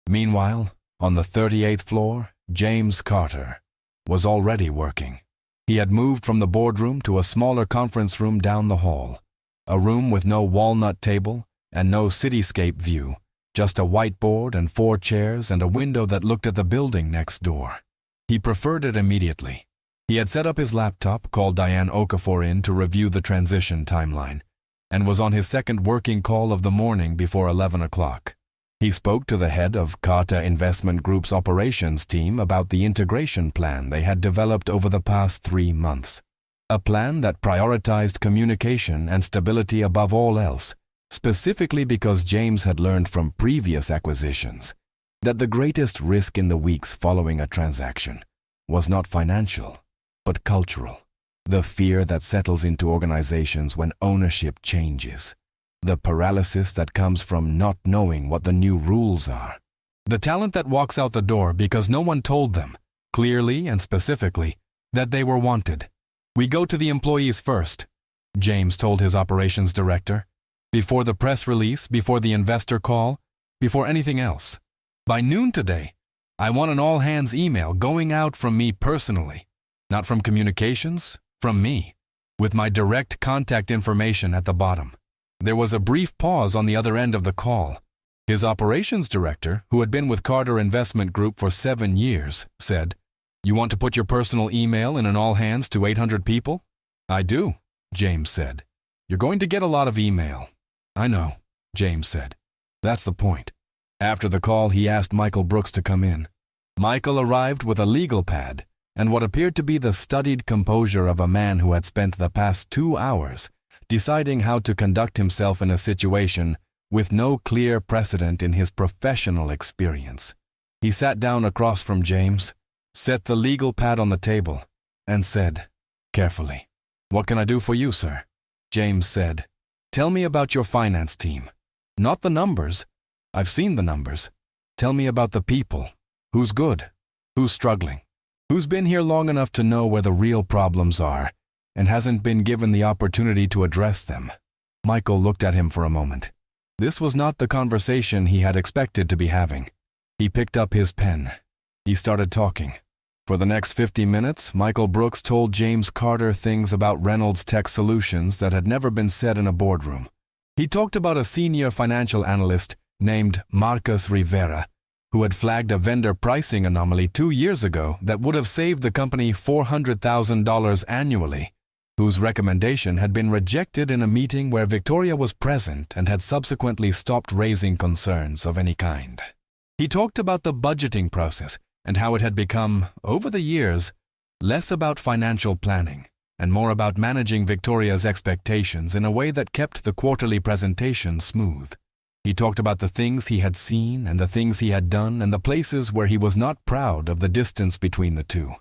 Meanwhile, on the 38th floor, James Carter was already working. He had moved from the boardroom to a smaller conference room down the hall, a room with no walnut table and no cityscape view, just a whiteboard and 4 chairs and a window that looked at the building next door. He preferred it immediately. He had set up his laptop, called Diane Okafor in to review the transition timeline, and was on his 2nd working call of the morning before 11 o'clock. He spoke to the head of Kata Investment Group's operations team about the integration plan they had developed over the past 3 months, a plan that prioritized communication and stability above all else, specifically because James had learned from previous acquisitions that the greatest risk in the weeks following a transaction was not financial, but cultural. The fear that settles into organizations when ownership changes. The paralysis that comes from not knowing what the new rules are. The talent that walks out the door because no one told them, clearly and specifically, that they were wanted. We go to the employees first, James told his operations director. Before the press release, before the investor call, before anything else. By noon today, I want an all-hands email going out from me personally. Not from communications, from me. with my direct contact information at the bottom. There was a brief pause on the other end of the call. His operations director, who had been with Carter Investment Group for 7 years, said, "You want to put your personal email in an all-hands to 800 people?" "I do," James said. "You're going to get a lot of email." "I know," James said. "That's the point." After the call, he asked Michael Brooks to come in. Michael arrived with a legal pad and what appeared to be the studied composure of a man who had spent the past 2 hours deciding how to conduct himself in a situation with no clear precedent in his professional experience. He sat down across from James, set the legal pad on the table, and said, carefully, "What can I do for you, sir?" James said, "Tell me about your finance team. Not the numbers. I've seen the numbers. Tell me about the people. Who's good? Who's struggling? Who's been here long enough to know where the real problems are and hasn't been given the opportunity to address them?" Michael looked at him for a moment. This was not the conversation he had expected to be having. He picked up his pen. He started talking. For the next 50 minutes, Michael Brooks told James Carter things about Reynolds Tech Solutions that had never been said in a boardroom. He talked about a senior financial analyst named Marcus Rivera, who had flagged a vendor pricing anomaly 2 years ago that would have saved the company $400,000 annually, whose recommendation had been rejected in a meeting where Victoria was present and had subsequently stopped raising concerns of any kind. He talked about the budgeting process and how it had become, over the years, less about financial planning and more about managing Victoria's expectations in a way that kept the quarterly presentation smooth. He talked about the things he had seen and the things he had done and the places where he was not proud of the distance between the two.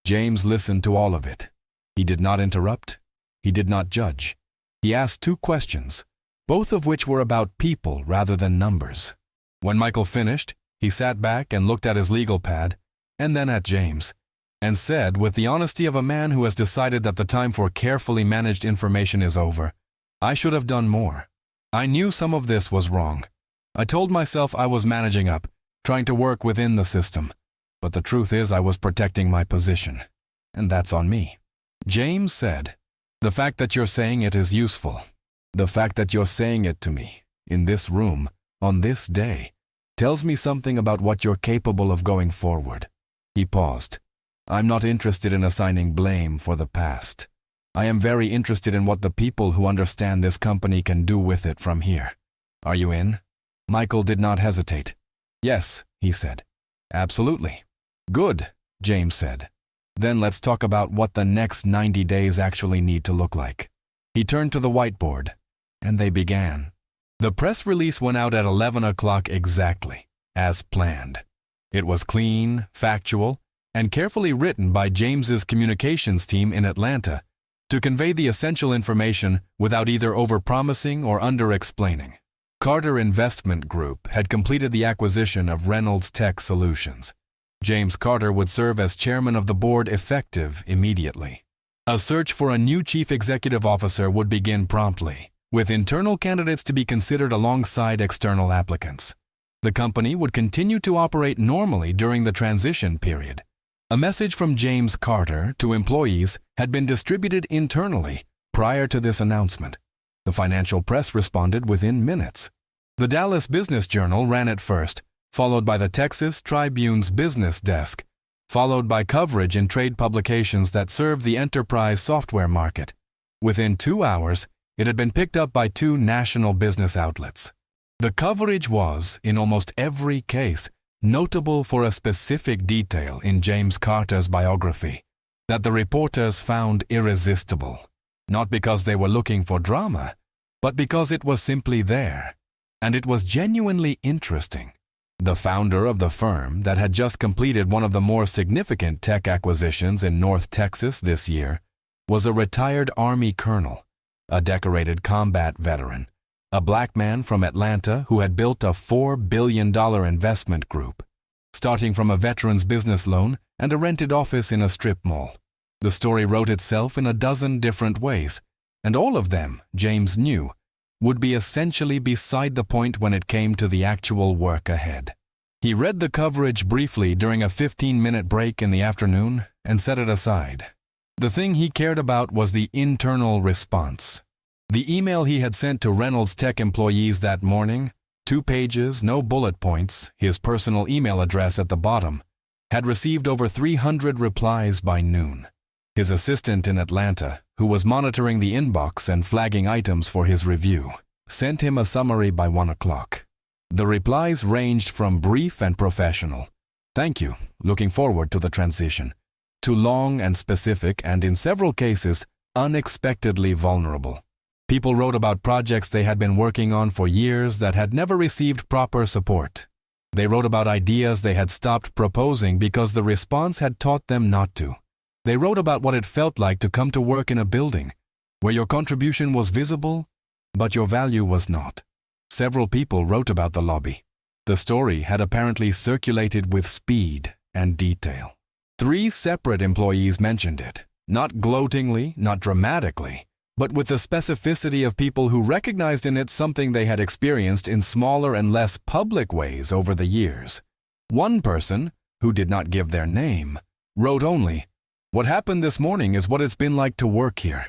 James listened to all of it. He did not interrupt. He did not judge. He asked 2 questions, both of which were about people rather than numbers. When Michael finished, he sat back and looked at his legal pad, and then at James, and said with the honesty of a man who has decided that the time for carefully managed information is over, "I should have done more. I knew some of this was wrong. I told myself I was managing up, trying to work within the system. But the truth is I was protecting my position. And that's on me." James said, "The fact that you're saying it is useful. The fact that you're saying it to me, in this room, on this day, tells me something about what you're capable of going forward." He paused. "I'm not interested in assigning blame for the past. I am very interested in what the people who understand this company can do with it from here. Are you in?" Michael did not hesitate. "Yes," he said. "Absolutely." "Good," James said. "Then let's talk about what the next 90 days actually need to look like." He turned to the whiteboard, and they began. The press release went out at 11 o'clock exactly, as planned. It was clean, factual, and carefully written by James's communications team in Atlanta to convey the essential information without either overpromising or under-explaining. Carter Investment Group had completed the acquisition of Reynolds Tech Solutions. James Carter would serve as chairman of the board effective immediately. A search for a new chief executive officer would begin promptly, with internal candidates to be considered alongside external applicants. The company would continue to operate normally during the transition period. A message from James Carter to employees had been distributed internally prior to this announcement. The financial press responded within minutes. The Dallas Business Journal ran it first, followed by the Texas Tribune's business desk, followed by coverage in trade publications that served the enterprise software market. Within 2 hours, it had been picked up by 2 national business outlets. The coverage was, in almost every case, notable for a specific detail in James Carter's biography that the reporters found irresistible, not because they were looking for drama, but because it was simply there, and it was genuinely interesting. The founder of the firm that had just completed one of the more significant tech acquisitions in North Texas this year was a retired Army colonel, a decorated combat veteran, a black man from Atlanta who had built a $4 billion investment group, starting from a veteran's business loan and a rented office in a strip mall. The story wrote itself in a dozen different ways, and all of them, James knew, would be essentially beside the point when it came to the actual work ahead. He read the coverage briefly during a 15-minute break in the afternoon and set it aside. The thing he cared about was the internal response. The email he had sent to Reynolds Tech employees that morning, 2 pages, no bullet points, his personal email address at the bottom, had received over 300 replies by noon. His assistant in Atlanta, who was monitoring the inbox and flagging items for his review, sent him a summary by 1 o'clock. The replies ranged from brief and professional, "Thank you, looking forward to the transition," to long and specific and, in several cases, unexpectedly vulnerable. People wrote about projects they had been working on for years that had never received proper support. They wrote about ideas they had stopped proposing because the response had taught them not to. They wrote about what it felt like to come to work in a building where your contribution was visible, but your value was not. Several people wrote about the lobby. The story had apparently circulated with speed and detail. 3 separate employees mentioned it, not gloatingly, not dramatically, but with the specificity of people who recognized in it something they had experienced in smaller and less public ways over the years. One person, who did not give their name, wrote only, "What happened this morning is what it's been like to work here.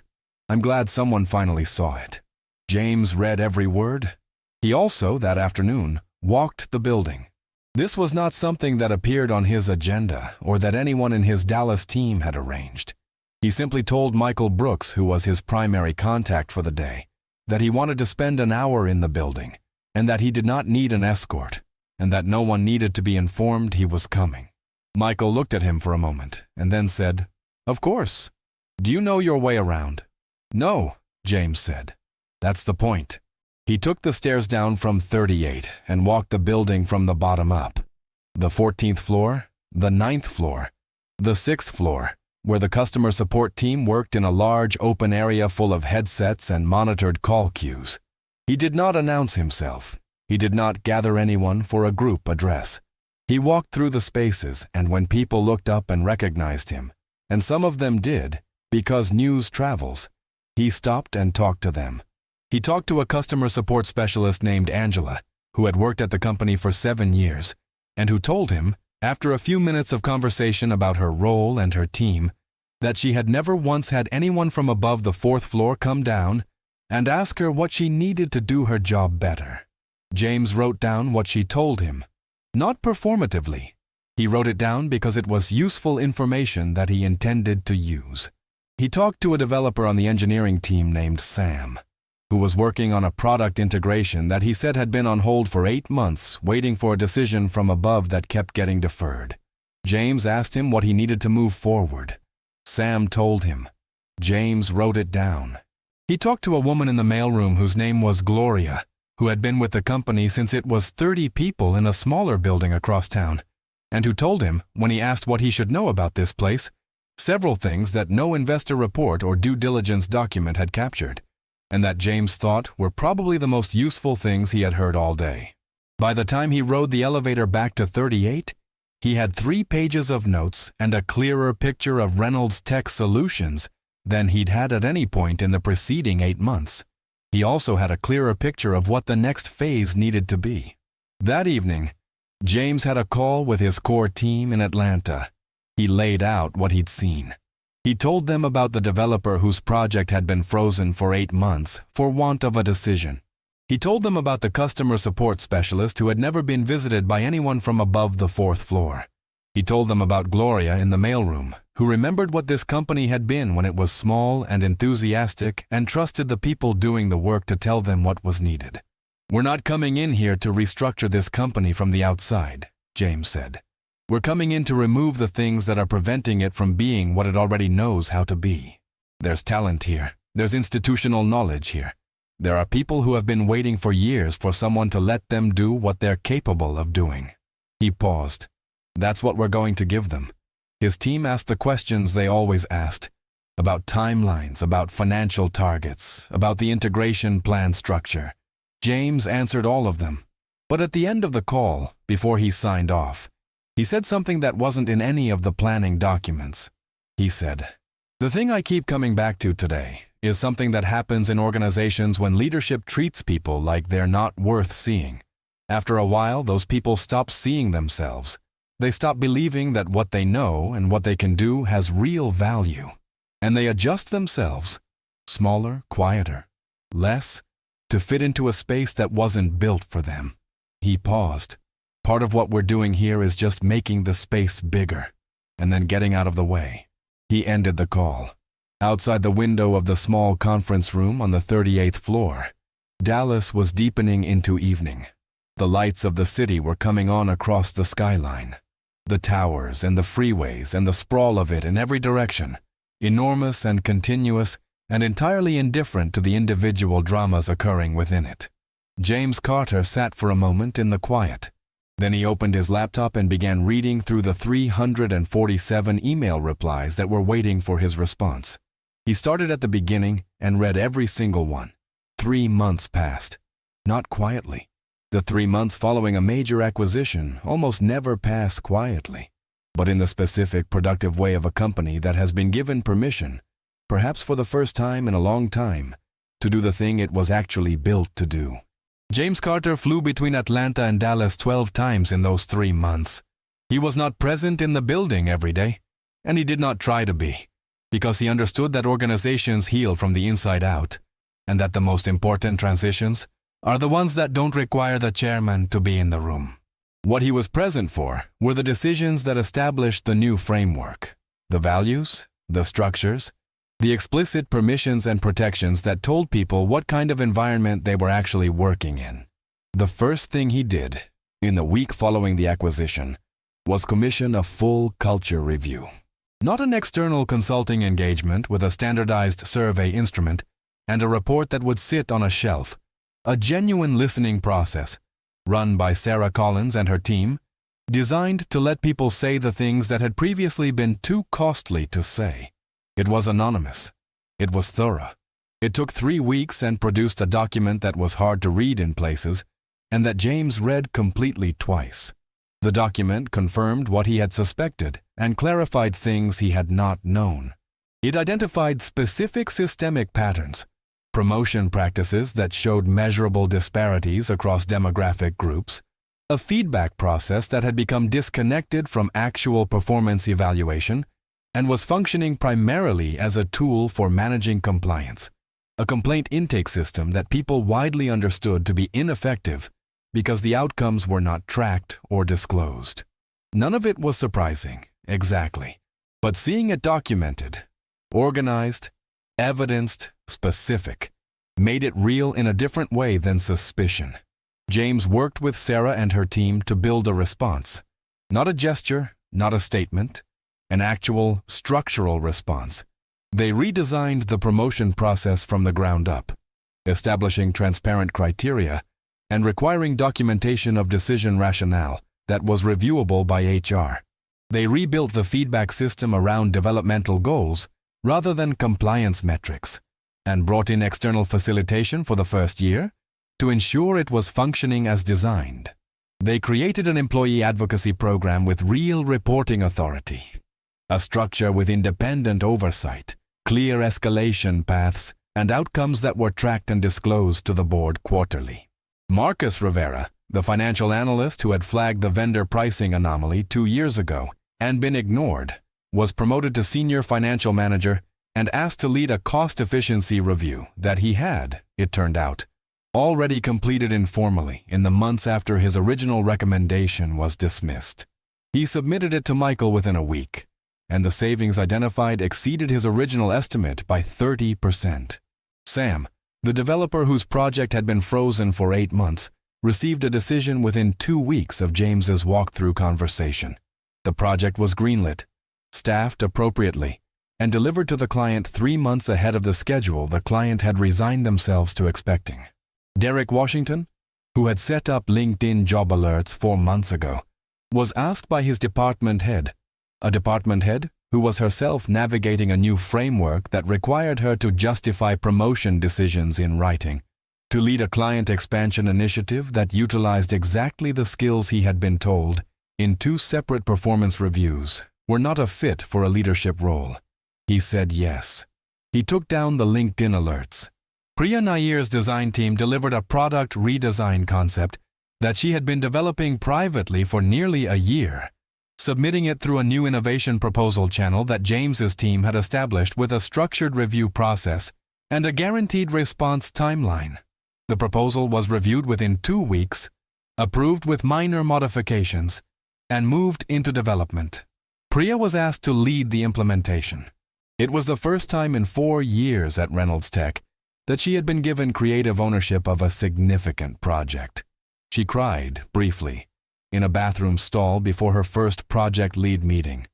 I'm glad someone finally saw it." James read every word. He also, that afternoon, walked the building. This was not something that appeared on his agenda or that anyone in his Dallas team had arranged. He simply told Michael Brooks, who was his primary contact for the day, that he wanted to spend an hour in the building and that he did not need an escort and that no one needed to be informed he was coming. Michael looked at him for a moment and then said, "Of course. Do you know your way around?" "No," James said. "That's the point." He took the stairs down from 38 and walked the building from the bottom up. The 14th floor, the 9th floor, the 6th floor, where the customer support team worked in a large open area full of headsets and monitored call queues. He did not announce himself. He did not gather anyone for a group address. He walked through the spaces, and when people looked up and recognized him, and some of them did, because news travels, he stopped and talked to them. He talked to a customer support specialist named Angela, who had worked at the company for 7 years, and who told him, after a few minutes of conversation about her role and her team, that she had never once had anyone from above the 4th floor come down and ask her what she needed to do her job better. James wrote down what she told him, not performatively. He wrote it down because it was useful information that he intended to use. He talked to a developer on the engineering team named Sam, who was working on a product integration that he said had been on hold for 8 months, waiting for a decision from above that kept getting deferred. James asked him what he needed to move forward. Sam told him. James wrote it down. He talked to a woman in the mailroom whose name was Gloria, who had been with the company since it was 30 people in a smaller building across town, and who told him, when he asked what he should know about this place, several things that no investor report or due diligence document had captured, and that James thought were probably the most useful things he had heard all day. By the time he rode the elevator back to 38, he had 3 pages of notes and a clearer picture of Reynolds Tech Solutions than he'd had at any point in the preceding 8 months. He also had a clearer picture of what the next phase needed to be. That evening, James had a call with his core team in Atlanta. He laid out what he'd seen. He told them about the developer whose project had been frozen for 8 months for want of a decision. He told them about the customer support specialist who had never been visited by anyone from above the 4th floor. He told them about Gloria in the mailroom, who remembered what this company had been when it was small and enthusiastic and trusted the people doing the work to tell them what was needed. "We're not coming in here to restructure this company from the outside," James said. "We're coming in to remove the things that are preventing it from being what it already knows how to be. There's talent here. There's institutional knowledge here. There are people who have been waiting for years for someone to let them do what they're capable of doing." He paused. "That's what we're going to give them." His team asked the questions they always asked, about timelines, about financial targets, about the integration plan structure. James answered all of them. But at the end of the call, before he signed off, he said something that wasn't in any of the planning documents. He said, "The thing I keep coming back to today is something that happens in organizations when leadership treats people like they're not worth seeing. After a while, those people stop seeing themselves. They stop believing that what they know and what they can do has real value. and they adjust themselves, smaller, quieter, less, to fit into a space that wasn't built for them. He paused. Part of what we're doing here is just making the space bigger, and then getting out of the way. He ended the call. Outside the window of the small conference room on the 38th floor, Dallas was deepening into evening. The lights of the city were coming on across the skyline. The towers and the freeways and the sprawl of it in every direction, enormous and continuous and entirely indifferent to the individual dramas occurring within it. James Carter sat for a moment in the quiet. Then he opened his laptop and began reading through the 347 email replies that were waiting for his response. He started at the beginning and read every single one. 3 months passed. Not quietly. The 3 months following a major acquisition almost never pass quietly, but in the specific, productive way of a company that has been given permission, perhaps for the first time in a long time, to do the thing it was actually built to do. James Carter flew between Atlanta and Dallas 12 times in those 3 months. He was not present in the building every day, and he did not try to be, because he understood that organizations heal from the inside out, and that the most important transitions are the ones that don't require the chairman to be in the room. What he was present for were the decisions that established the new framework, the values, the structures, the explicit permissions and protections that told people what kind of environment they were actually working in. The first thing he did, in the week following the acquisition, was commission a full culture review. Not an external consulting engagement with a standardized survey instrument and a report that would sit on a shelf. A genuine listening process, run by Sarah Collins and her team, designed to let people say the things that had previously been too costly to say. It was anonymous. It was thorough. It took 3 weeks and produced a document that was hard to read in places, and that James read completely twice. The document confirmed what he had suspected and clarified things he had not known. It identified specific systemic patterns, promotion practices that showed measurable disparities across demographic groups, a feedback process that had become disconnected from actual performance evaluation and was functioning primarily as a tool for managing compliance, a complaint intake system that people widely understood to be ineffective because the outcomes were not tracked or disclosed. None of it was surprising, exactly, but seeing it documented, organized, evidenced, specific, made it real in a different way than suspicion. James worked with Sarah and her team to build a response, not a gesture, not a statement, an actual structural response. They redesigned the promotion process from the ground up, establishing transparent criteria and requiring documentation of decision rationale that was reviewable by HR. They rebuilt the feedback system around developmental goals rather than compliance metrics, and brought in external facilitation for the first year to ensure it was functioning as designed. They created an employee advocacy program with real reporting authority, a structure with independent oversight, clear escalation paths, and outcomes that were tracked and disclosed to the board quarterly. Marcus Rivera, the financial analyst who had flagged the vendor pricing anomaly 2 years ago and been ignored, was promoted to senior financial manager and asked to lead a cost efficiency review that he had, it turned out, already completed informally in the months after his original recommendation was dismissed. He submitted it to Michael within a week, and the savings identified exceeded his original estimate by 30%. Sam, the developer whose project had been frozen for 8 months, received a decision within 2 weeks of James's walkthrough conversation. The project was greenlit, staffed appropriately, and delivered to the client 3 months ahead of the schedule the client had resigned themselves to expecting. Derek Washington, who had set up LinkedIn job alerts 4 months ago, was asked by his department head, a department head who was herself navigating a new framework that required her to justify promotion decisions in writing, to lead a client expansion initiative that utilized exactly the skills he had been told, in 2 separate performance reviews, were not a fit for a leadership role. He said yes. He took down the LinkedIn alerts. Priya Nair's design team delivered a product redesign concept that she had been developing privately for nearly a year, submitting it through a new innovation proposal channel that James's team had established with a structured review process and a guaranteed response timeline. The proposal was reviewed within 2 weeks, approved with minor modifications, and moved into development. Priya was asked to lead the implementation. It was the first time in 4 years at Reynolds Tech that she had been given creative ownership of a significant project. She cried, briefly, in a bathroom stall before her first project lead meeting.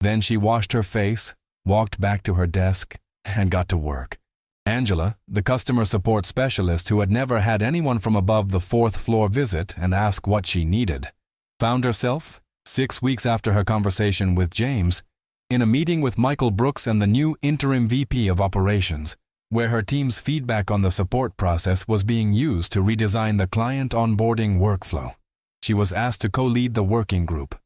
Then she washed her face, walked back to her desk, and got to work. Angela, the customer support specialist who had never had anyone from above the 4th floor visit and ask what she needed, found herself, 6 weeks after her conversation with James, in a meeting with Michael Brooks and the new interim VP of Operations, where her team's feedback on the support process was being used to redesign the client onboarding workflow. She was asked to co-lead the working group.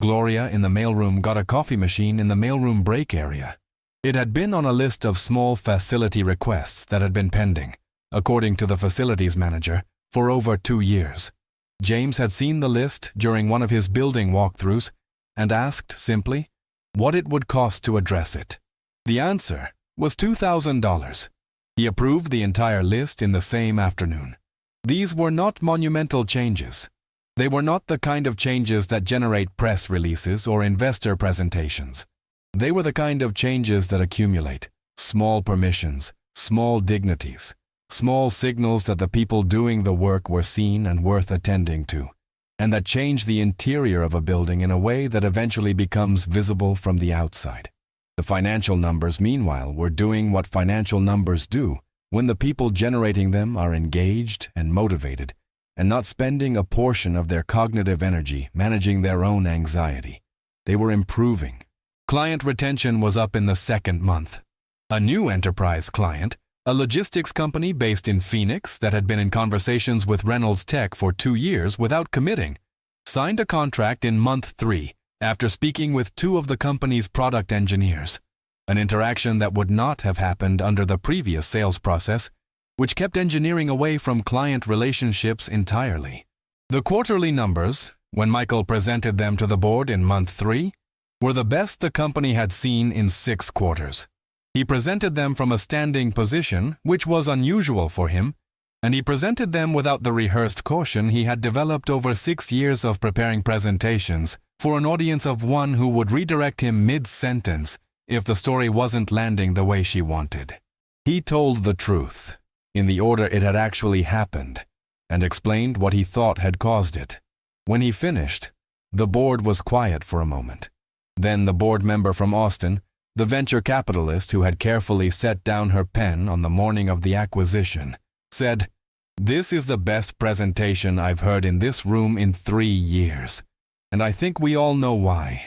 Gloria in the mailroom got a coffee machine in the mailroom break area. It had been on a list of small facility requests that had been pending, according to the facilities manager, for over 2 years. James had seen the list during one of his building walkthroughs and asked simply what it would cost to address it. The answer was $2,000. He approved the entire list in the same afternoon. These were not monumental changes. They were not the kind of changes that generate press releases or investor presentations. They were the kind of changes that accumulate, small permissions, small dignities, small signals that the people doing the work were seen and worth attending to, and that change the interior of a building in a way that eventually becomes visible from the outside. The financial numbers, meanwhile, were doing what financial numbers do when the people generating them are engaged and motivated and not spending a portion of their cognitive energy managing their own anxiety. They were improving. Client retention was up in the 2nd month. A new enterprise client, a logistics company based in Phoenix that had been in conversations with Reynolds Tech for 2 years without committing, signed a contract in month 3 after speaking with 2 of the company's product engineers, an interaction that would not have happened under the previous sales process, which kept engineering away from client relationships entirely. The quarterly numbers, when Michael presented them to the board in month 3, were the best the company had seen in 6 quarters. He presented them from a standing position, which was unusual for him, and he presented them without the rehearsed caution he had developed over 6 years of preparing presentations for an audience of one who would redirect him mid-sentence if the story wasn't landing the way she wanted. He told the truth, in the order it had actually happened, and explained what he thought had caused it. When he finished, the board was quiet for a moment. Then the board member from Austin, the venture capitalist who had carefully set down her pen on the morning of the acquisition, said, "This is the best presentation I've heard in this room in 3 years, and I think we all know why."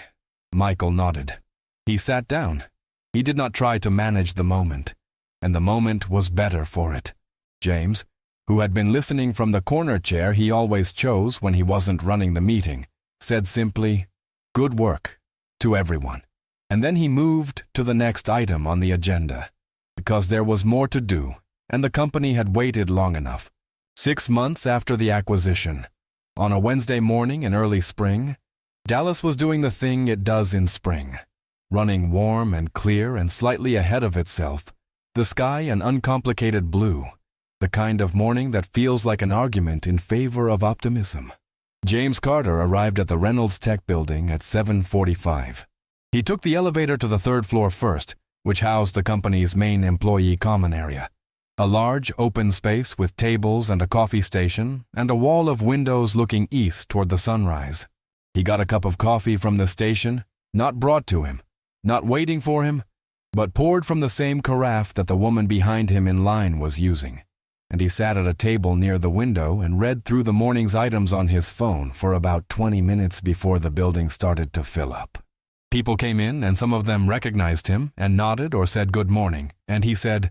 Michael nodded. He sat down. He did not try to manage the moment, and the moment was better for it. James, who had been listening from the corner chair he always chose when he wasn't running the meeting, said simply, "Good work," to everyone. And then he moved to the next item on the agenda, because there was more to do, and the company had waited long enough. 6 months after the acquisition, on a Wednesday morning in early spring, Dallas was doing the thing it does in spring, running warm and clear and slightly ahead of itself, the sky an uncomplicated blue, the kind of morning that feels like an argument in favor of optimism. James Carter arrived at the Reynolds Tech building at 7:45. He took the elevator to the 3rd floor first, which housed the company's main employee common area, a large open space with tables and a coffee station and a wall of windows looking east toward the sunrise. He got a cup of coffee from the station, not brought to him, not waiting for him, but poured from the same carafe that the woman behind him in line was using. And he sat at a table near the window and read through the morning's items on his phone for about 20 minutes before the building started to fill up. People came in and some of them recognized him and nodded or said good morning, and he said,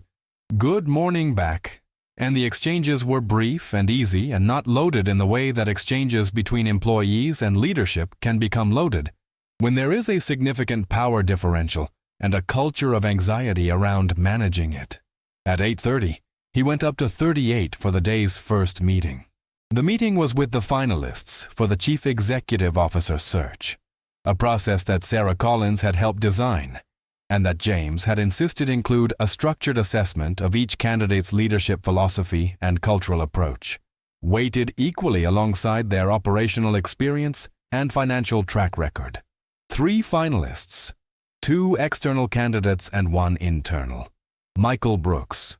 "Good morning back," and the exchanges were brief and easy and not loaded in the way that exchanges between employees and leadership can become loaded when there is a significant power differential and a culture of anxiety around managing it. At 8:30, he went up to 38 for the day's first meeting. The meeting was with the finalists for the Chief Executive Officer search. a process that Sarah Collins had helped design, and that James had insisted include a structured assessment of each candidate's leadership philosophy and cultural approach, weighted equally alongside their operational experience and financial track record. 3 finalists, 2 external candidates and 1 internal. Michael Brooks.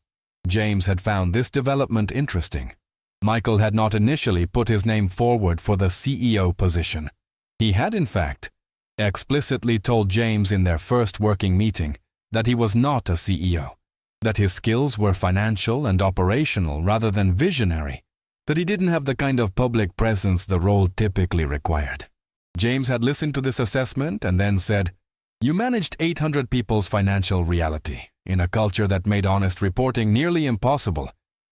James had found this development interesting. Michael had not initially put his name forward for the CEO position. He had, in fact, explicitly told James in their first working meeting that he was not a CEO, that his skills were financial and operational rather than visionary, that he didn't have the kind of public presence the role typically required. James had listened to this assessment and then said, "You managed 800 people's financial reality in a culture that made honest reporting nearly impossible,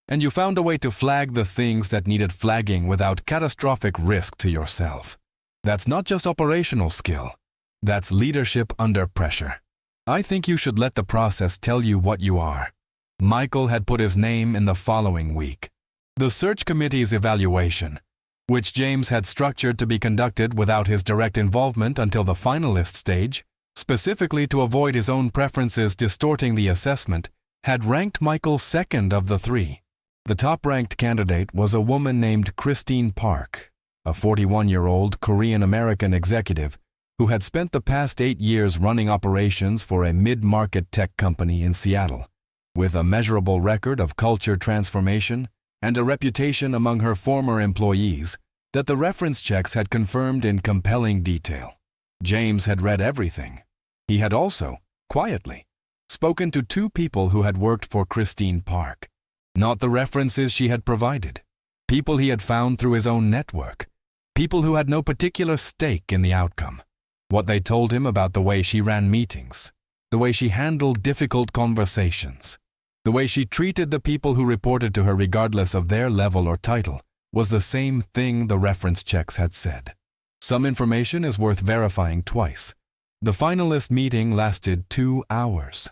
and you found a way to flag the things that needed flagging without catastrophic risk to yourself. That's not just operational skill. That's leadership under pressure. I think you should let the process tell you what you are." Michael had put his name in the following week. The search committee's evaluation, which James had structured to be conducted without his direct involvement until the finalist stage, specifically to avoid his own preferences distorting the assessment, had ranked Michael second of the 3. The top-ranked candidate was a woman named Christine Park, a 41-year-old Korean-American executive who had spent the past 8 years running operations for a mid-market tech company in Seattle, with a measurable record of culture transformation and a reputation among her former employees that the reference checks had confirmed in compelling detail. James had read everything. He had also, quietly, spoken to 2 people who had worked for Christine Park. Not the references she had provided. People he had found through his own network. People who had no particular stake in the outcome. What they told him about the way she ran meetings, the way she handled difficult conversations, the way she treated the people who reported to her regardless of their level or title, was the same thing the reference checks had said. Some information is worth verifying twice. The finalist meeting lasted 2 hours.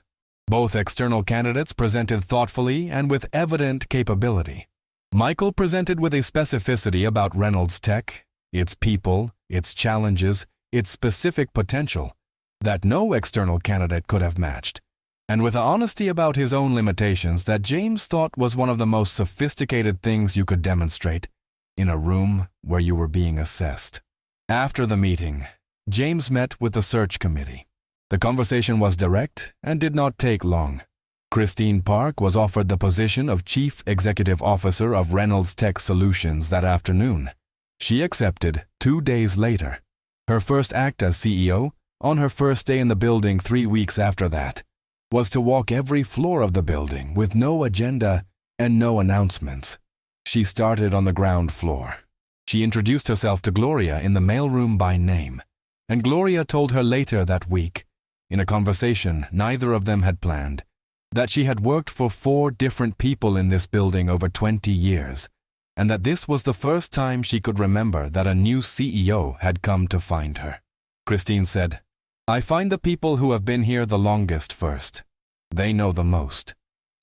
Both external candidates presented thoughtfully and with evident capability. Michael presented with a specificity about Reynolds Tech, its people, its challenges, its specific potential, that no external candidate could have matched, and with an honesty about his own limitations that James thought was one of the most sophisticated things you could demonstrate in a room where you were being assessed. After the meeting, James met with the search committee. The conversation was direct and did not take long. Christine Park was offered the position of Chief Executive Officer of Reynolds Tech Solutions that afternoon. She accepted 2 days later. Her first act as CEO, on her first day in the building 3 weeks after that, was to walk every floor of the building with no agenda and no announcements. She started on the ground floor. She introduced herself to Gloria in the mailroom by name, and Gloria told her later that week, in a conversation neither of them had planned, that she had worked for 4 different people in this building over 20 years, and that this was the first time she could remember that a new CEO had come to find her. Christine said, "I find the people who have been here the longest first. They know the most."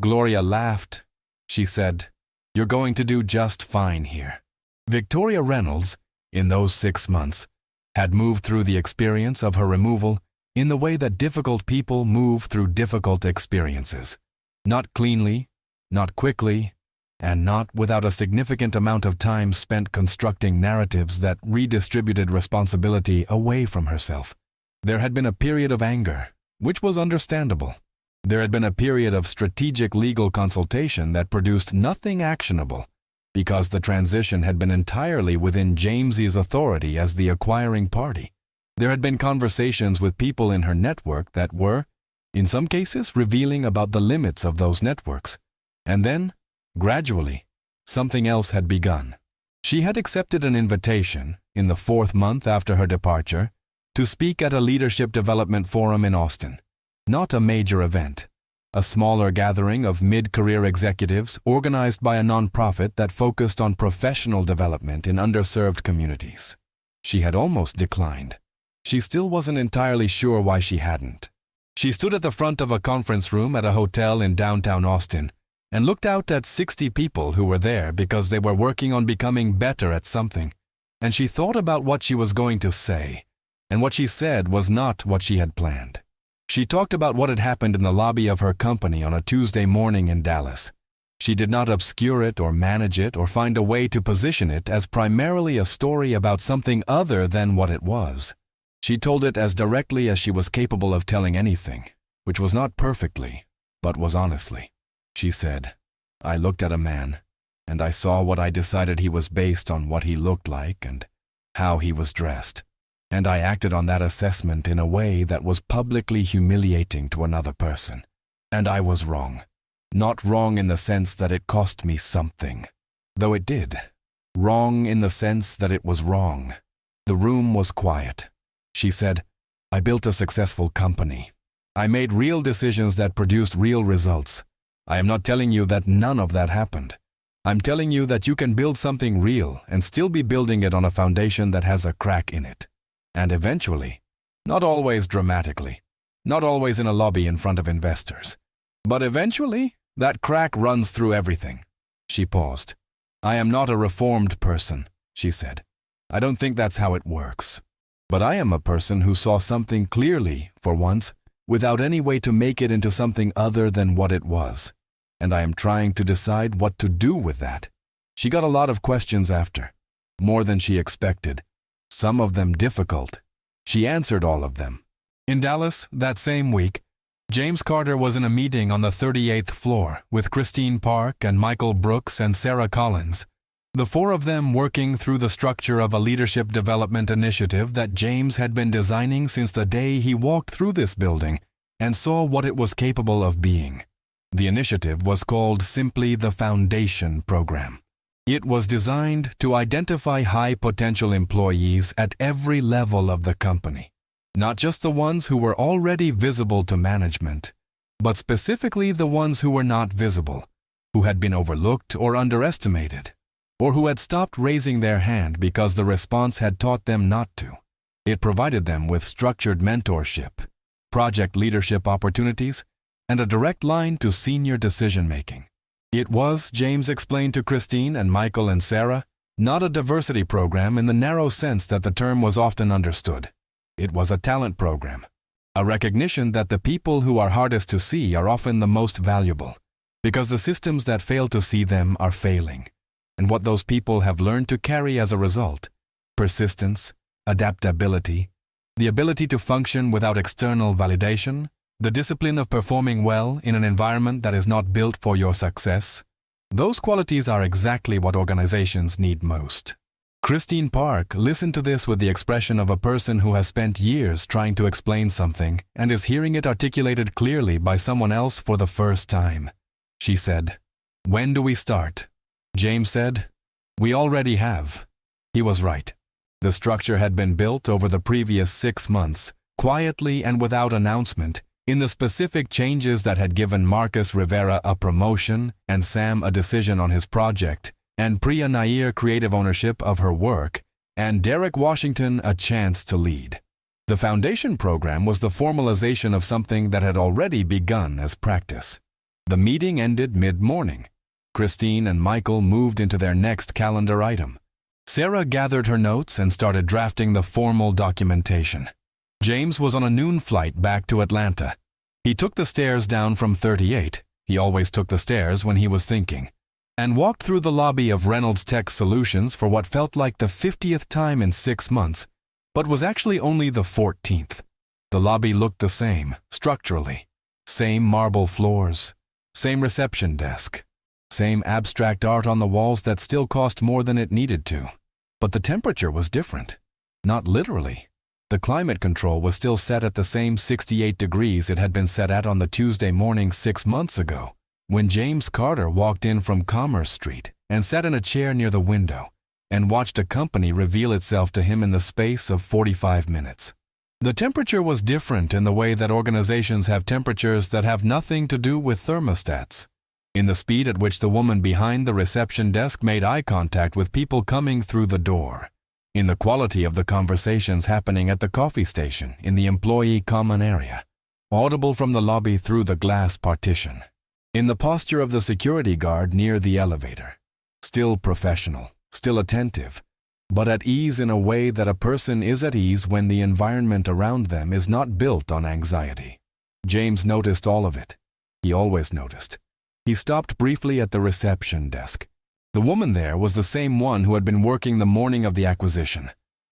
Gloria laughed. She said, "You're going to do just fine here." Victoria Reynolds, in those 6 months, had moved through the experience of her removal in the way that difficult people move through difficult experiences. Not cleanly, not quickly, and not without a significant amount of time spent constructing narratives that redistributed responsibility away from herself. There had been a period of anger, which was understandable. There had been a period of strategic legal consultation that produced nothing actionable, because the transition had been entirely within James's authority as the acquiring party. There had been conversations with people in her network that were, in some cases, revealing about the limits of those networks. And then, gradually, something else had begun. She had accepted an invitation, in the 4th month after her departure, to speak at a leadership development forum in Austin. Not a major event, a smaller gathering of mid-career executives organized by a nonprofit that focused on professional development in underserved communities. She had almost declined. She still wasn't entirely sure why she hadn't. She stood at the front of a conference room at a hotel in downtown Austin and looked out at 60 people who were there because they were working on becoming better at something, and she thought about what she was going to say and what she said was not what she had planned. She talked about what had happened in the lobby of her company on a Tuesday morning in Dallas. She did not obscure it or manage it or find a way to position it as primarily a story about something other than what it was. She told it as directly as she was capable of telling anything, which was not perfectly, but was honestly. She said, "I looked at a man, and I saw what I decided he was based on what he looked like and how he was dressed. And I acted on that assessment in a way that was publicly humiliating to another person. And I was wrong. Not wrong in the sense that it cost me something, though it did. Wrong in the sense that it was wrong." The room was quiet. She said, "I built a successful company. I made real decisions that produced real results. I am not telling you that none of that happened. I'm telling you that you can build something real and still be building it on a foundation that has a crack in it. And eventually, not always dramatically, not always in a lobby in front of investors, but eventually, that crack runs through everything." She paused. "I am not a reformed person," she said. "I don't think that's how it works. But I am a person who saw something clearly, for once, without any way to make it into something other than what it was. And I am trying to decide what to do with that." She got a lot of questions after, more than she expected, some of them difficult. She answered all of them. In Dallas, that same week, James Carter was in a meeting on the 38th floor with Christine Park and Michael Brooks and Sarah Collins, the four of them working through the structure of a leadership development initiative that James had been designing since the day he walked through this building and saw what it was capable of being. The initiative was called simply the Foundation Program. It was designed to identify high-potential employees at every level of the company, not just the ones who were already visible to management, but specifically the ones who were not visible, who had been overlooked or underestimated, or who had stopped raising their hand because the response had taught them not to. It provided them with structured mentorship, project leadership opportunities, and a direct line to senior decision-making. It was, James explained to Christine and Michael and Sarah, not a diversity program in the narrow sense that the term was often understood. It was a talent program, a recognition that the people who are hardest to see are often the most valuable, because the systems that fail to see them are failing, and what those people have learned to carry as a result: persistence, adaptability, the ability to function without external validation, the discipline of performing well in an environment that is not built for your success. Those qualities are exactly what organizations need most. Christine Park listened to this with the expression of a person who has spent years trying to explain something and is hearing it articulated clearly by someone else for the first time. She said, "When do we start?" James said, "We already have." He was right. The structure had been built over the previous 6 months, quietly and without announcement, in the specific changes that had given Marcus Rivera a promotion and Sam a decision on his project, and Priya Nair creative ownership of her work, and Derek Washington a chance to lead. The Foundation Program was the formalization of something that had already begun as practice. The meeting ended mid-morning. Christine and Michael moved into their next calendar item. Sarah gathered her notes and started drafting the formal documentation. James was on a noon flight back to Atlanta. He took the stairs down from 38, he always took the stairs when he was thinking, and walked through the lobby of Reynolds Tech Solutions for what felt like the 50th time in 6 months, but was actually only the 14th. The lobby looked the same, structurally. Same marble floors, same reception desk, same abstract art on the walls that still cost more than it needed to. But the temperature was different. Not literally. The climate control was still set at the same 68 degrees it had been set at on the Tuesday morning 6 months ago, when James Carter walked in from Commerce Street and sat in a chair near the window and watched a company reveal itself to him in the space of 45 minutes. The temperature was different in the way that organizations have temperatures that have nothing to do with thermostats. In the speed at which the woman behind the reception desk made eye contact with people coming through the door. In the quality of the conversations happening at the coffee station in the employee common area, audible from the lobby through the glass partition. In the posture of the security guard near the elevator. Still professional, still attentive, but at ease in a way that a person is at ease when the environment around them is not built on anxiety. James noticed all of it. He always noticed. He stopped briefly at the reception desk. The woman there was the same one who had been working the morning of the acquisition,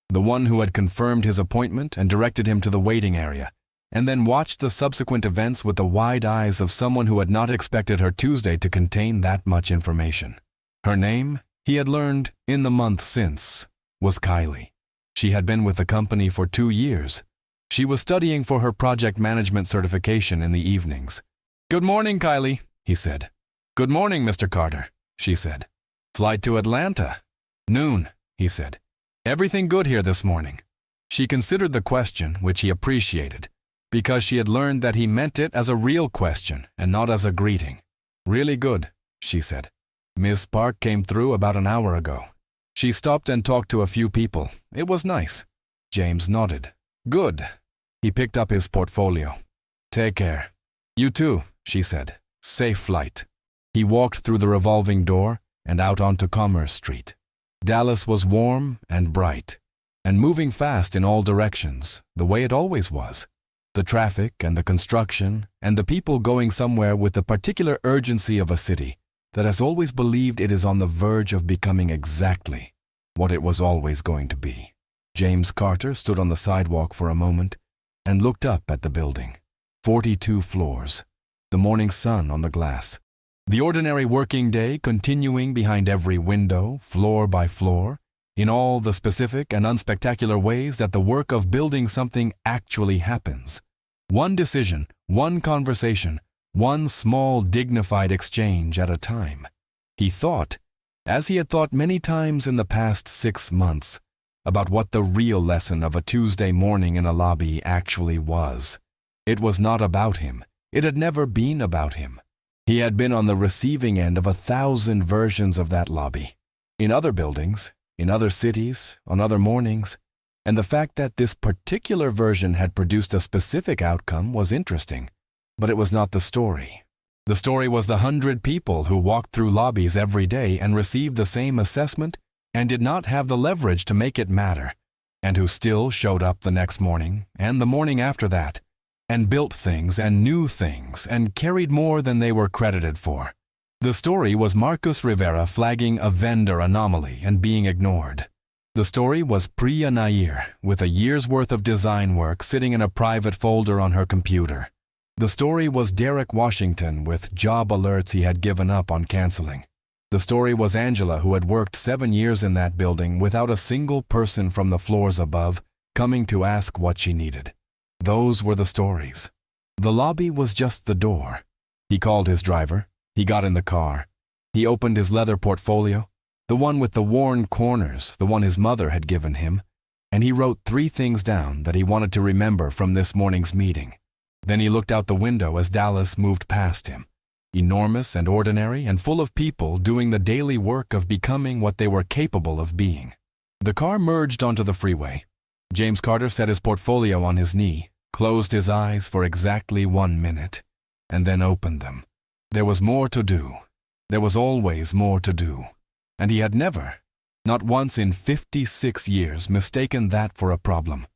the one who had confirmed his appointment and directed him to the waiting area, and then watched the subsequent events with the wide eyes of someone who had not expected her Tuesday to contain that much information. Her name, he had learned in the month since, was Kylie. She had been with the company for 2 years. She was studying for her project management certification in the evenings. "Good morning, Kylie," he said. "Good morning, Mr. Carter," she said. "Flight to Atlanta." "Noon," he said. "Everything good here this morning?" She considered the question, which he appreciated, because she had learned that he meant it as a real question and not as a greeting. "Really good," she said. "Miss Park came through about an hour ago. She stopped and talked to a few people. It was nice." James nodded. "Good." He picked up his portfolio. "Take care." "You too," she said. "Safe flight." He walked through the revolving door and out onto Commerce Street. Dallas was warm and bright, and moving fast in all directions, the way it always was. The traffic and the construction and the people going somewhere with the particular urgency of a city that has always believed it is on the verge of becoming exactly what it was always going to be. James Carter stood on the sidewalk for a moment and looked up at the building. 42 floors. The morning sun on the glass. The ordinary working day continuing behind every window, floor by floor, in all the specific and unspectacular ways that the work of building something actually happens. One decision, one conversation, one small dignified exchange at a time. He thought, as he had thought many times in the past 6 months, about what the real lesson of a Tuesday morning in a lobby actually was. It was not about him. It had never been about him. He had been on the receiving end of 1,000 versions of that lobby, in other buildings, in other cities, on other mornings, and the fact that this particular version had produced a specific outcome was interesting, but it was not the story. The story was the 100 people who walked through lobbies every day and received the same assessment and did not have the leverage to make it matter, and who still showed up the next morning and the morning after that, and built things and knew things and carried more than they were credited for. The story was Marcus Rivera flagging a vendor anomaly and being ignored. The story was Priya Nair with a year's worth of design work sitting in a private folder on her computer. The story was Derek Washington with job alerts he had given up on canceling. The story was Angela, who had worked 7 years in that building without a single person from the floors above coming to ask what she needed. Those were the stories. The lobby was just the door. He called his driver. He got in the car. He opened his leather portfolio, the one with the worn corners, the one his mother had given him, and he wrote 3 things down that he wanted to remember from this morning's meeting. Then he looked out the window as Dallas moved past him, enormous and ordinary and full of people doing the daily work of becoming what they were capable of being. The car merged onto the freeway. James Carter set his portfolio on his knee, closed his eyes for exactly 1 minute, and then opened them. There was more to do. There was always more to do. And he had never, not once in 56 years, mistaken that for a problem.